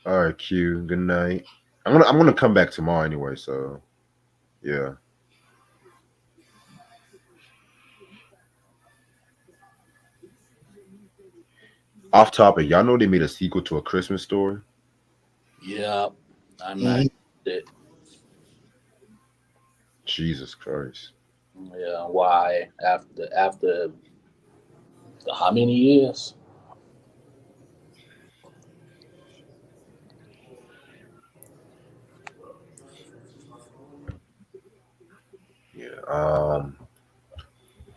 All right, Q. Good night. I'm gonna come back tomorrow anyway. So yeah. Off topic. Y'all know they made a sequel to A Christmas Story. Yeah, I'm not Mhm. it. Jesus Christ. Yeah, why after how many years? Yeah.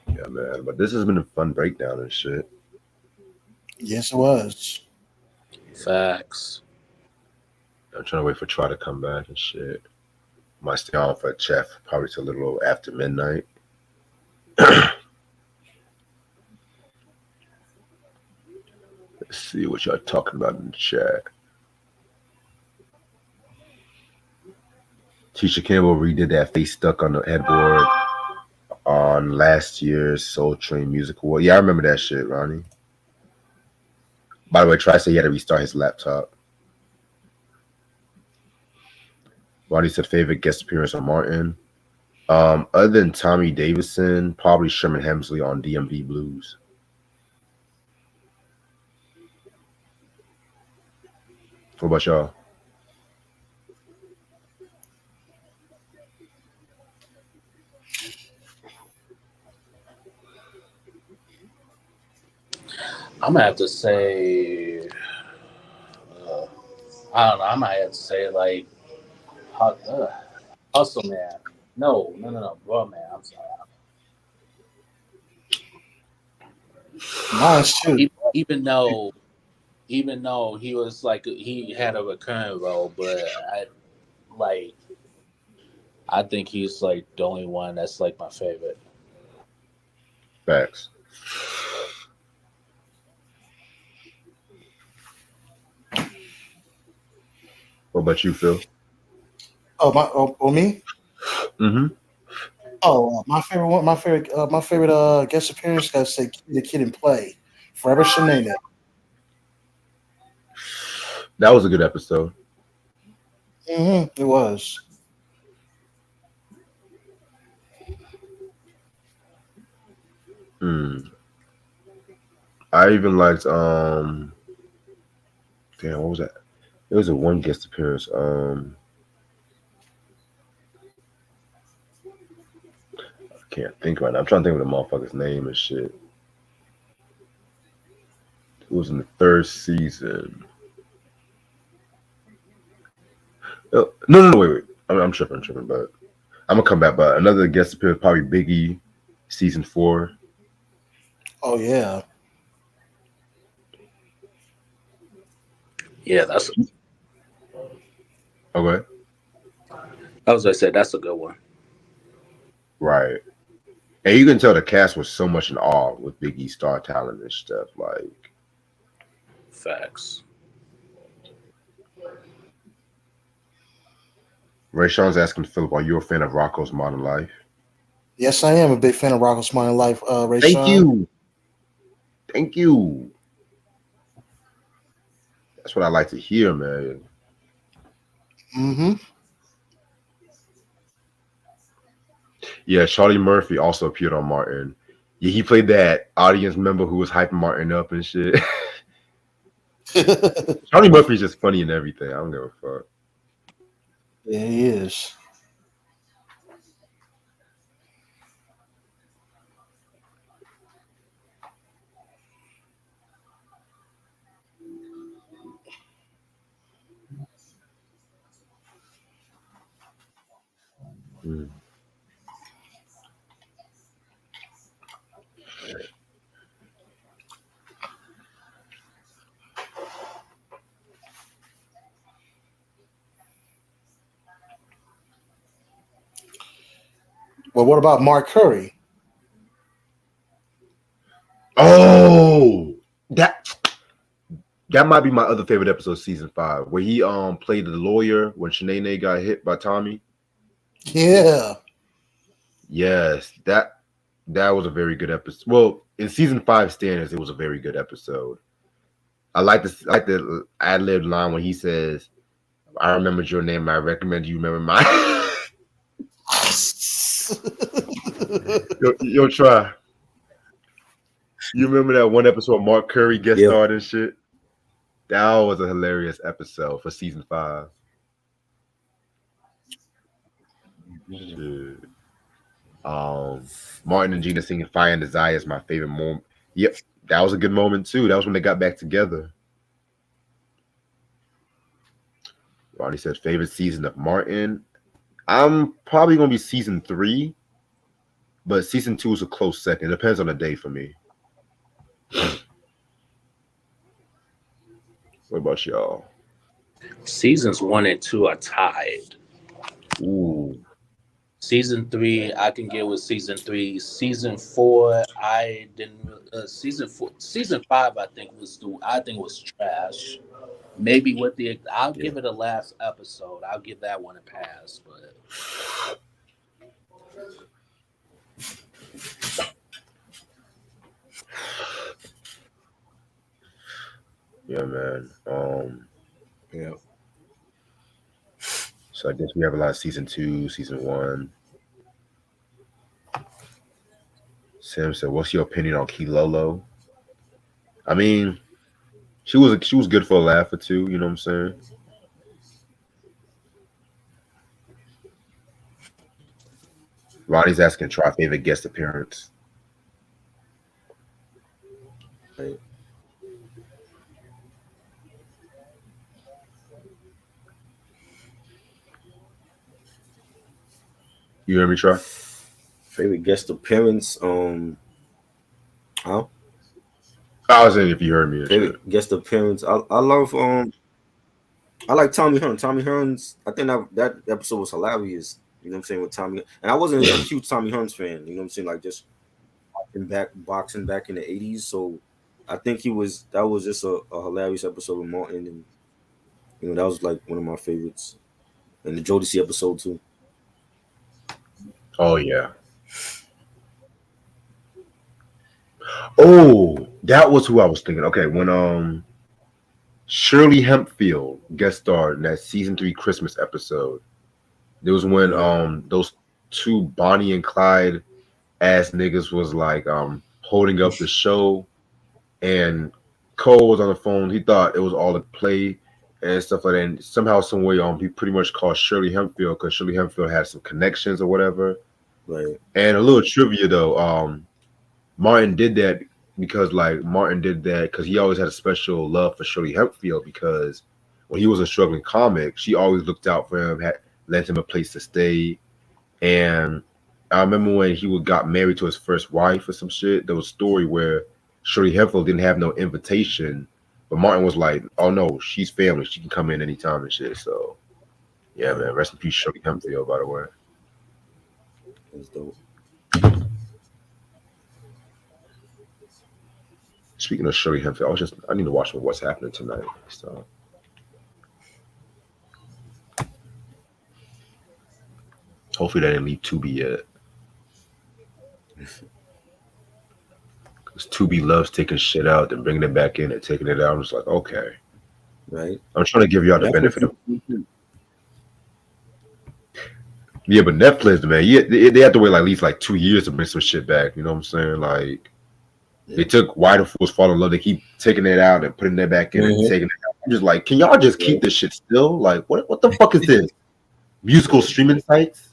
Yeah, man. But this has been a fun breakdown and shit. Yes, it was. Facts. I'm trying to wait for Try to come back and shit. Might stay on for a chat probably till a little after midnight. Let's see what y'all talking about in the chat. Tisha Campbell redid that face stuck on the headboard on last year's Soul Train Music Award. Yeah, I remember that shit, Ronnie. By the way, Try said he had to restart his laptop. Ronnie said favorite guest appearance on Martin. Other than Tommy Davidson, probably Sherman Hemsley on DMV Blues. What about y'all? I'm gonna have to say, uh, I don't know. I might have to say like uh, Hustle Man. No, no, no, no, Bro Man. I'm sorry. Mine's too. Even though he was like he had a recurring role, but like I think he's like the only one that's like my favorite. Facts. What about you, Phil? Oh, me. Mm-hmm. Oh, my favorite one. My favorite guest appearance. Gotta say, the Kid and Play, Forever Shanae. That was a good episode. It was. Hmm. I even liked damn, what was that? It was a one guest appearance. I can't think right now. I'm trying to think of the motherfucker's name and shit. It was in the third season. No, no, no, wait, wait. I'm tripping, but I'm gonna come back. But another guest appearance, probably Biggie, season 4. Oh yeah. Yeah, that's. Okay, As I said, that's a good one. right. And you can tell the cast was so much in awe with Biggie's star talent and stuff. Like, Facts. Ray Sean's asking Philip, "Are you a fan of Rocco's Modern Life?" Yes, I am a big fan of Rocco's Modern Life. Ray Thank Sean. you, thank you. That's what I like to hear, man. Mm-hmm. Yeah, Charlie Murphy also appeared on Martin. Yeah, he played that audience member who was hyping Martin up and shit. Charlie Murphy's just funny and everything. I don't give a fuck. Yeah, he is. Mm. Well, what about Mark Curry? Oh, that might be my other favorite episode, of season 5, where he played the lawyer when Shanae got hit by Tommy. Yeah. Yes, that was a very good episode. Well, in season 5 standards, it was a very good episode. I like the ad lib line when he says, "I remembered your name. I recommend you remember mine." Yo, try. You remember that one episode Mark Curry guest Yeah. starred and shit? That was a hilarious episode for season 5. Shit. Martin and Gina singing "Fire and Desire" is my favorite moment. Yep, that was a good moment too. That was when they got back together. Ronnie said favorite season of Martin. I'm probably gonna be season 3, but season 2 is a close second. It depends on the day for me. What about y'all? Seasons 1 and 2 are tied. Ooh, Season 3, I can get with season 3. Season 4, I didn't. Season 5, I think was trash. Maybe with I'll yeah, give it a last episode. I'll give that one a pass. But yeah, man. Yeah. So I guess we have a lot of season 2, season 1. Sam said, "What's your opinion on Kilolo?" I mean, she was good for a laugh or two. You know what I'm saying? Ronnie's asking try favorite guest appearance. Right. You hear me, try? Favorite guest appearance. Huh? I was saying if you heard me and shit. Favorite guest appearance. I love I like Tommy Hearns. Tommy Hearns. I think that episode was hilarious. You know what I'm saying with Tommy. And I wasn't a huge Tommy Hearns fan. You know what I'm saying, like just boxing back in the '80s. So I think that was just a hilarious episode with Martin, and that was like one of my favorites. And the Jodeci episode too. Oh yeah. Oh, that was who I was thinking. Okay, when Shirley Hempfield guest starred in that season 3 Christmas episode. There was when those two Bonnie and Clyde ass niggas was like holding up the show and Cole was on the phone. He thought it was all a play and stuff like that. And somehow, some way, he pretty much called Shirley Hempfield because Shirley Hempfield had some connections or whatever. Right. And a little trivia though, Martin did that because he always had a special love for Shirley Hempfield because when he was a struggling comic, she always looked out for him, had lent him a place to stay. And I remember when he got married to his first wife or some shit, there was a story where Shirley Hempfield didn't have no invitation, but Martin was like, "Oh no, she's family. She can come in anytime and shit." So yeah, man, rest in peace, Shirley Hempfield, by the way. That's dope. Speaking of Shirley Hempfield, I need to watch What's Happening Tonight. So hopefully they didn't leave Tubi yet. Because Tubi loves taking shit out and bringing it back in and taking it out. I'm just like, okay. Right. I'm trying to give y'all the benefit of. Yeah, but Netflix, man, they have to wait at least 2 years to bring some shit back. You know what I'm saying? Like, they took Why the Fools Fall in Love. They keep taking it out and putting it back in and taking it out. I'm just like, can y'all just keep this shit still? Like, what the fuck is this? Musical streaming sites?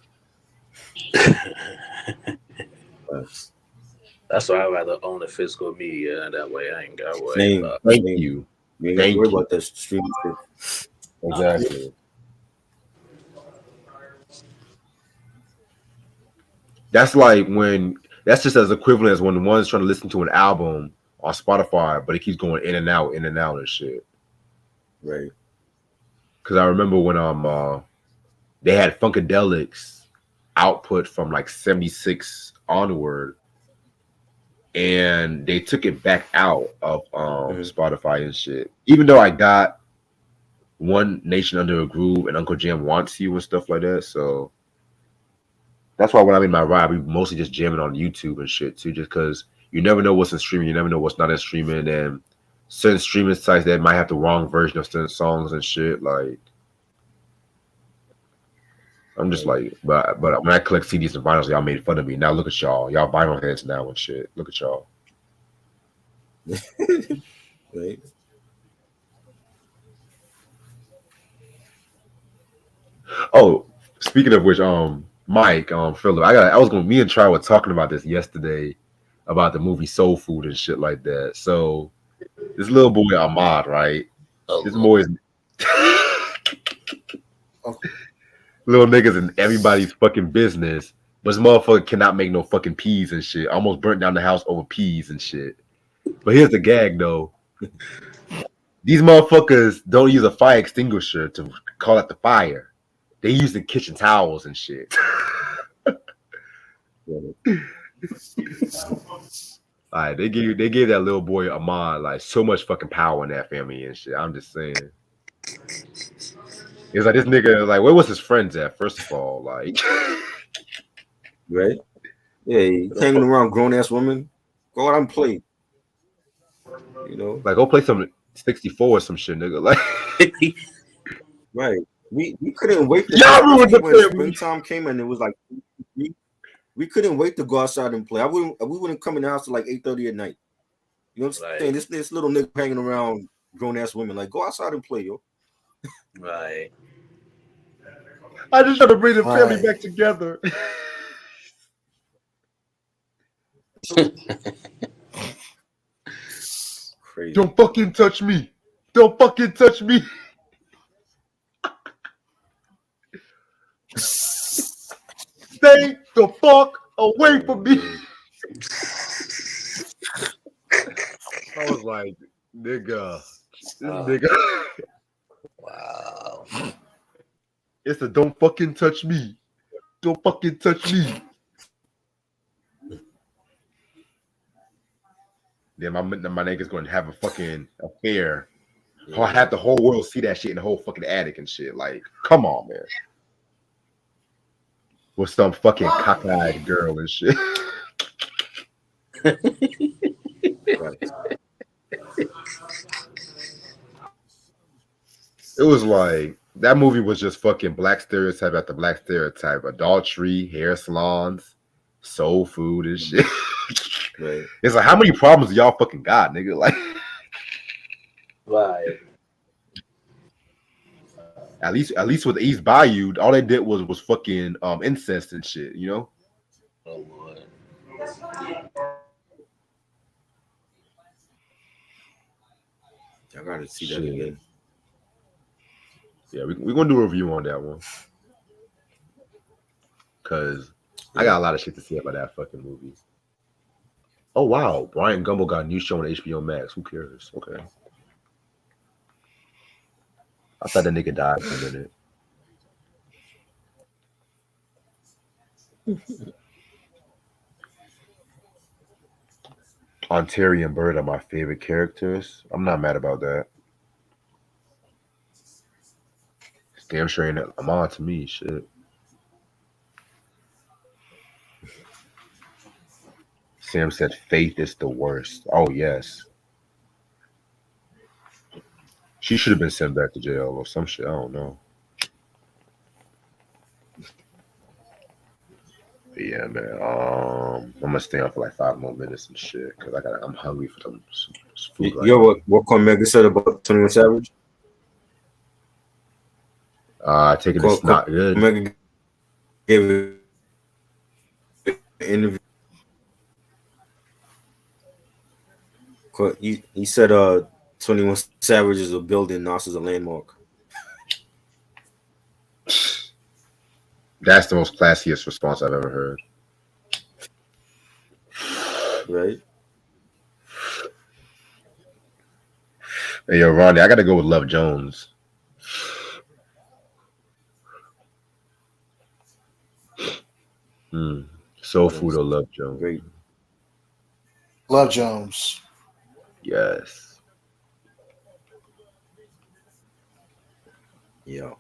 That's why I'd rather own the physical media. That way I ain't got to worry Same. about. Thank you. You ain't got to worry about that streaming shit. Exactly. That's just as equivalent as when one's trying to listen to an album on Spotify, but it keeps going in and out and shit. Right. Because I remember when they had Funkadelics output from 76 onward, and they took it back out of Spotify and shit. Even though I got One Nation Under a Groove and Uncle Jam Wants You and stuff like that, so that's why when I'm in my ride, we mostly just jamming on YouTube and shit too, just because you never know what's in streaming, you never know what's not in streaming, and certain streaming sites that might have the wrong version of certain songs and shit. Like, I'm just like, but when I collect CDs and vinyls, y'all made fun of me. Now look at y'all vinyl heads now and shit. Look at y'all. Right. Oh, speaking of which, Mike, Philip, me and Tri were talking about this yesterday about the movie Soul Food and shit like that. So this little boy Ahmad, right? This boy is little niggas in everybody's fucking business, but this motherfucker cannot make no fucking peas and shit. Almost burnt down the house over peas and shit. But here's the gag though. These motherfuckers don't use a fire extinguisher to call out the fire. They use the kitchen towels and shit. Like they gave that little boy Ahmad so much fucking power in that family and shit. I'm just saying. It's like this nigga, where was his friends at? First of all, right? Yeah, he hanging around grown ass women. Go out and play. You know, go play some 64 or some shit, nigga. Right. We couldn't wait. When springtime came and it was we couldn't wait to go outside and play. We wouldn't come in the house till 8:30 at night. You know what I'm saying? This little nigga hanging around grown ass women. Go outside and play, yo. Right. I just try to bring the family back together. Crazy. Don't fucking touch me. Don't fucking touch me. Stay the fuck away from me. I was like, nigga. This nigga. Wow. It's a don't fucking touch me. Don't fucking touch me. Then my nigga's going to have a fucking affair. Yeah. I have the whole world see that shit in the whole fucking attic and shit. Come on, man. With some fucking cockeyed girl and shit. It was that movie was just fucking black stereotype after black stereotype. Adultery, hair salons, soul food and shit. Right. It's like, how many problems do y'all fucking got, nigga? Like, Right. at least with East Bayou, all they did was fucking incest and shit, you know? Oh Lord. I gotta see that Shit. again. Yeah, we're gonna do a review on that one. Cause I Yeah. got a lot of shit to say about that fucking movie. Oh wow, Brian Gumble got a new show on HBO Max. Who cares? Okay. I thought that nigga died for a minute. Ontario and Bird are my favorite characters. I'm not mad about that. It's damn sure ain't Lamont to me. Shit. Sam said Faith is the worst. Oh yes. She should have been sent back to jail or some shit. I don't know. But yeah, man. I'm gonna stay on for like 5 more minutes and shit because I'm hungry for some food right Yo, now. what Cormega said about 21 Savage? I take it it's not good. Cormega gave an interview. He said 21 Savage is a building, Nas is a landmark. That's the most classiest response I've ever heard. Right? Hey, yo, Ronnie, I gotta go with Love Jones. Soul Food or Love Jones. Great. Love Jones. Yes. Yeah.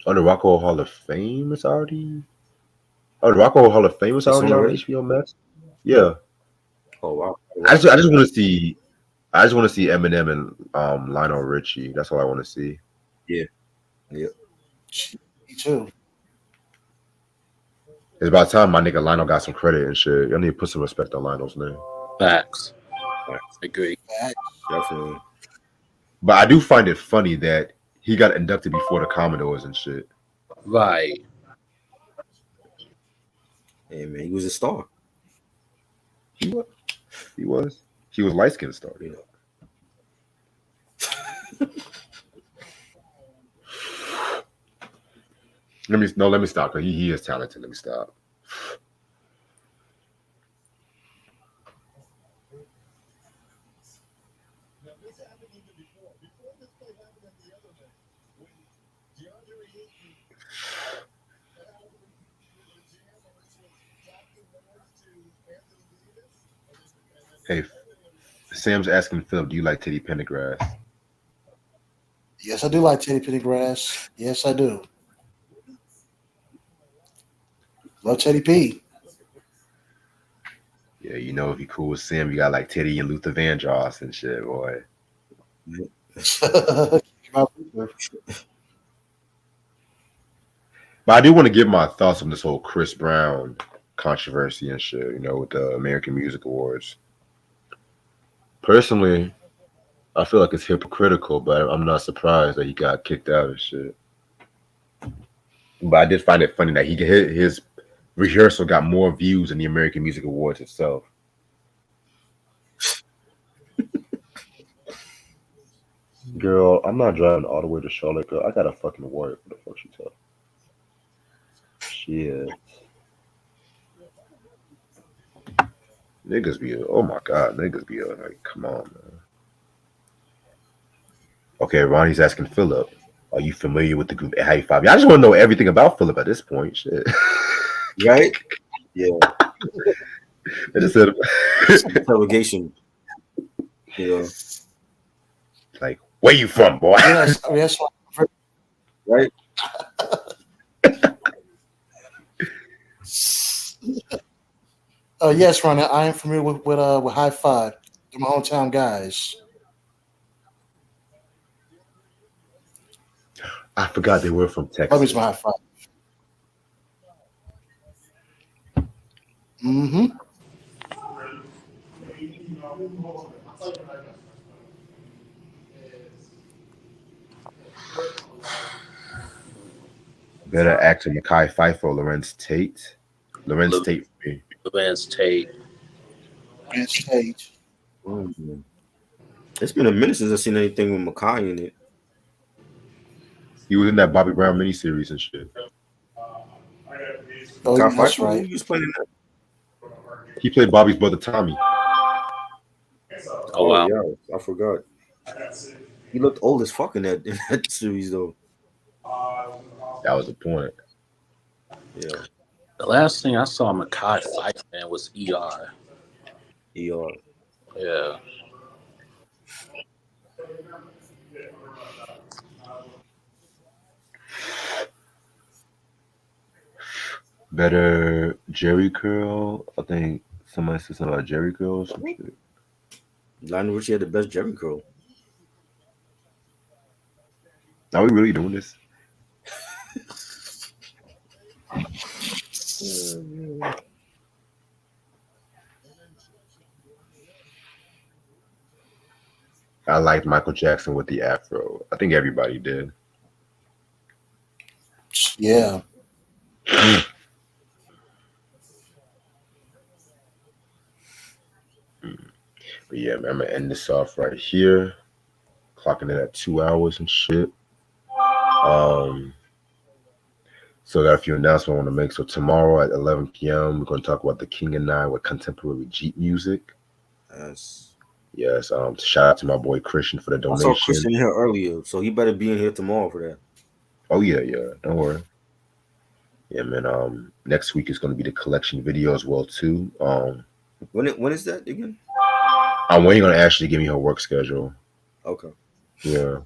Oh, the Rock and Roll Hall of Fame is already. Oh, the Rock and Roll Hall of Fame is It's already on on already? HBO Max. Yeah, Oh wow. I just want to see. I just want to see Eminem and Lionel Richie. That's all I want to see. Yeah. Yeah. Me too. It's about time my nigga Lionel got some credit and shit. Y'all need to put some respect on Lionel's name. Facts. Agree. Definitely. But I do find it funny that he got inducted before the Commodores and shit. Right. Hey man, he was a star. He was. He was. He was light skinned star. Yeah. Let me stop because he is talented. Let me stop. Hey, Sam's asking Philip, do you like Teddy Pendergrass? Yes, I do like Teddy Pendergrass. Yes, I do. Love Teddy P. Yeah, you know if you cool with Sam, you got like Teddy and Luther Vandross and shit, boy. But I do want to give my thoughts on this whole Chris Brown controversy and shit, you know, with the American Music Awards. Personally, I feel like it's hypocritical, but I'm not surprised that he got kicked out and shit. But I did find it funny that his rehearsal got more views than the American Music Awards itself. Girl, I'm not driving all the way to Charlotte, girl. I gotta fucking work. What the fuck she tell? Shit. Niggas be, oh my god, niggas be like, come on, man. Okay, Ronnie's asking Philip, are you familiar with the group High Five? I just want to know everything about Philip at this point. Shit. Right? Yeah. I just said, Interrogation. You know. like, where you from, boy? Yes, yes. Right? Yes, Ron. I am familiar with High Five. They're my hometown guys. I forgot they were from Love is Texas. my High Five. Mm-hmm. Better actor Mackay Pfeiffer, Lorenz Tate. Lorenz Lu- Tate for me. Lance Tate. And stage. Mm. It's been a minute since I've seen anything with Makai in it. He was in that Bobby Brown miniseries and shit. Oh, Makai yeah, that's Pfeiffer, right. who was playing that? He played Bobby's brother Tommy. Oh Oh wow. yeah, I forgot. He looked old as fuck in that series though. That was the point. Yeah, The last thing I saw Mackay fight man was ER. ER. Yeah. Better Jerry Curl. I think somebody said something about Jerry Curl or some shit. Lionel Richie had the best Jerry curl. Are we really doing this? I liked Michael Jackson with the afro. I think everybody did. Yeah. But yeah, man, I'm gonna end this off right here. Clocking it at 2 hours and shit. Um, so I got a few announcements I want to make. So tomorrow at 11 p.m. we're going to talk about The King and I with contemporary Jeep music. Yes. Yes. Shout out to my boy Christian for the I saw donation. Christian here earlier, so he better be in here tomorrow for that. Oh yeah, yeah. Don't worry. Yeah, man. Next week is going to be the collection video as well too. When is that again? I'm waiting on Ashley to give me her work schedule. Okay. Yeah.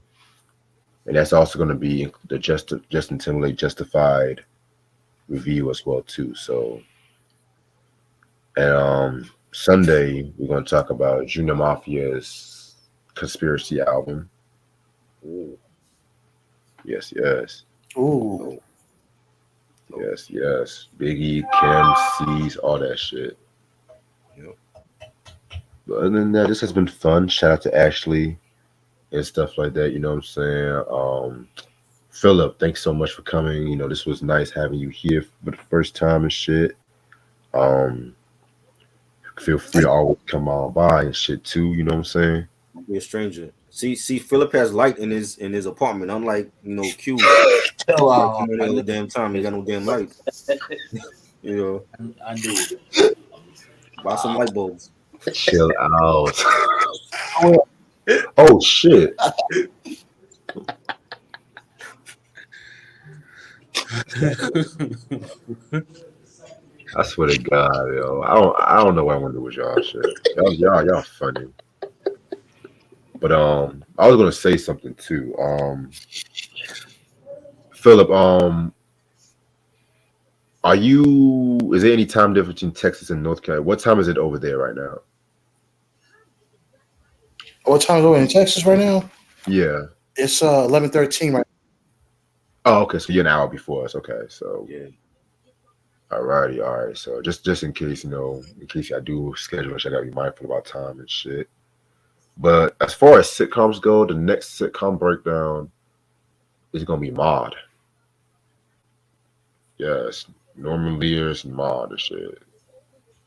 And that's also going to be the Justin Timberlake Justified review as well too. So, and Sunday we're going to talk about Junior Mafia's Conspiracy album. Ooh. Yes, yes, Ooh. yes, yes. Biggie, Kim, C's, all that shit. Yep. But other than that, this has been fun. Shout out to Ashley and stuff like that. You know what I'm saying? Philip, thanks so much for coming. You know, this was nice having you here for the first time and shit. Um, feel free to always come on by and shit too. You know what I'm saying? Be a stranger. See, Philip has light in his apartment. Unlike Q, Chill like out. come in there all the damn time. He got no damn light. I knew it. Buy some light bulbs. Chill out. Oh shit. I swear to God, yo. I don't know what I want to do with y'all shit. Y'all funny. But I was gonna say something too. Philip, is there any time difference in Texas and North Carolina? What time is it over there right now? What time is it in Texas right now? Yeah. It's 11:13 right Oh, okay. So you're an hour before us. Okay. So Yeah. alrighty, all right. So just in case, in case I do schedule, I gotta be mindful about time and shit. But as far as sitcoms go, the next sitcom breakdown is gonna be Mod. Yes, Norman Lear's Mod and shit.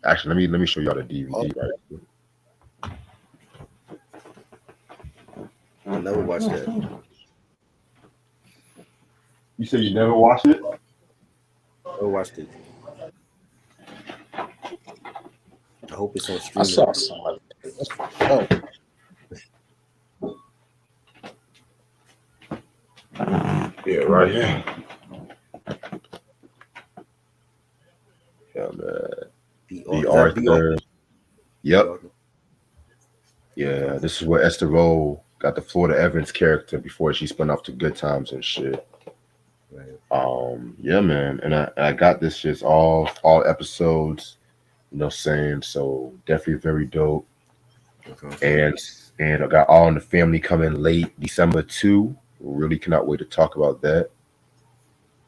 Actually, let me show y'all the DVD right here. I never watched that. You said you never watched it? Never watched it. I hope it's on I streaming. saw some of it. now. Yeah, right here. Yeah, man. B. B. Is that Arthur. Yep. B. Arthur? Yeah, this is where Esther Rolle got the Florida Evans character before she spun off to Good Times and shit. Right. Yeah, man, and I got this just all episodes, saying, so definitely very dope. Okay. And I got All in the Family coming late December 2. Really cannot wait to talk about that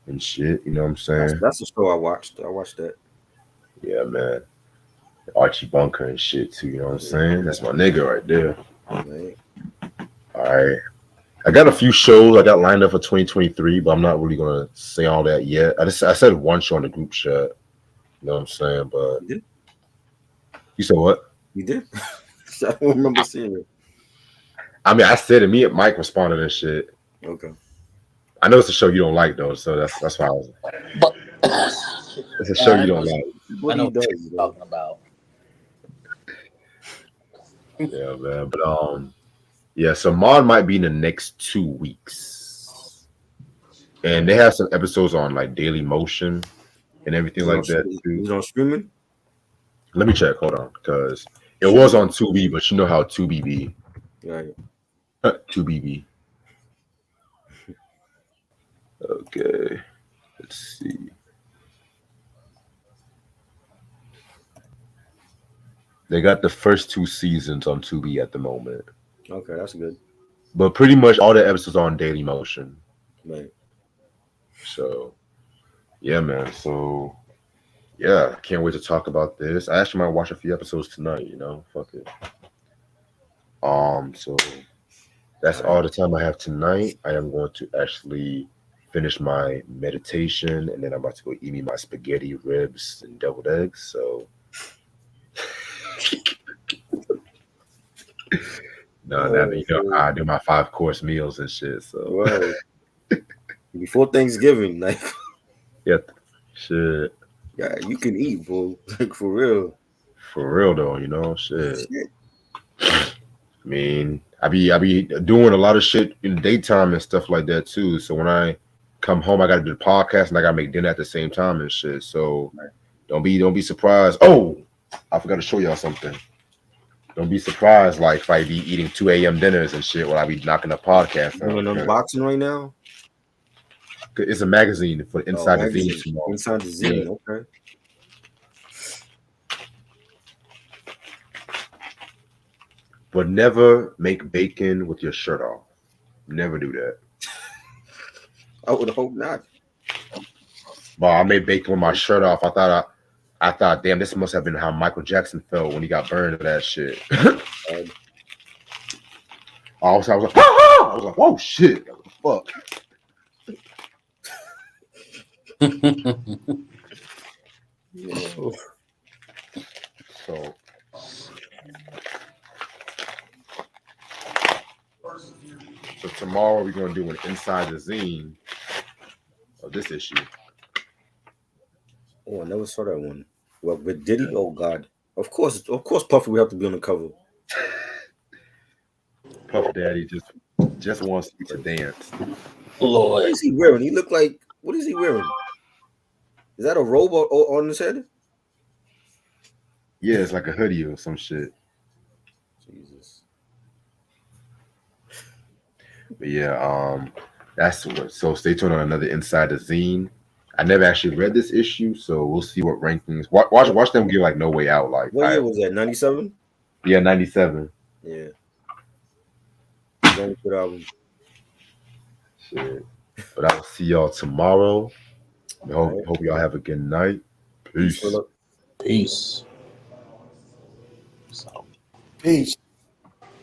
and shit. You know what I'm saying? That's the show I watched. I watched that. Yeah, man. Archie Bunker and shit too. You know what I'm saying? That's my nigga right there. Right. All right. I got a few shows I got lined up for 2023, but I'm not really gonna say all that yet. I said one show in the group chat. You know what I'm saying? But You did? you said what? You did? I don't remember seeing it. I mean, I said it. Me and Mike responded and shit. Okay. I know it's a show you don't like though, so that's why I was. But It's a show I you know, don't like. I What know he what does, you're though. talking about. Yeah, man. But yeah. So Mod might be in the next 2 weeks, and they have some episodes on like Daily Motion and everything like that too. He's on streaming? Let me check. Hold on, because it Should was be. on 2B, but you know how 2B be. Right. 2BB. Okay. Let's see. They got the first 2 seasons on 2B at the moment, Okay, that's good. but pretty much all the episodes are on Daily Motion. Right. So yeah, man. So yeah, can't wait to talk about this. I actually might watch a few episodes tonight. You know, fuck it. So that's all the time I have tonight. I am going to actually finish my meditation, and then I'm about to go eat me my spaghetti, ribs, and deviled eggs. So no, that you know I do my 5-course meals and shit. So Right. Before Thanksgiving, like, yeah, shit. yeah, you can eat, bro. Like, for real. For real though, you know, shit. Shit. I mean, I be doing a lot of shit in the daytime and stuff like that too. So when I come home, I gotta do the podcast and I gotta make dinner at the same time and shit. So don't be surprised. Oh, I forgot to show y'all something. Don't be surprised, like if I be eating 2 a.m. dinners and shit while I be knocking the podcast Doing out. unboxing right now? It's a magazine for Oh, Inside the magazine. Zine tomorrow. Inside the Zine, okay. But never make bacon with your shirt off. Never do that. I would hope not. Well, I made bacon with my shirt off. I thought, damn, this must have been how Michael Jackson felt when he got burned to that shit. I was like, ah! I was like, whoa, shit, what the fuck? Yeah. So tomorrow we're gonna do an inside the zine of this issue. Oh, I never saw that one. Well, but did he? Oh God! Of course, Puffy would have to be on the cover. Puff Daddy just wants to dance. Lord, What is he wearing? He look like. What is he wearing? Is that a robe on his head? Yeah, it's like a hoodie or some shit. Jesus. But yeah, that's what. So stay tuned on another Inside the Zine. I never actually read this issue, so we'll see what rankings. Watch them give like No Way Out. Like What year was that? 97. Yeah, 97. Yeah. Very good album. Shit. But I will see y'all tomorrow. Hope y'all have a good night. Peace. peace. Peace.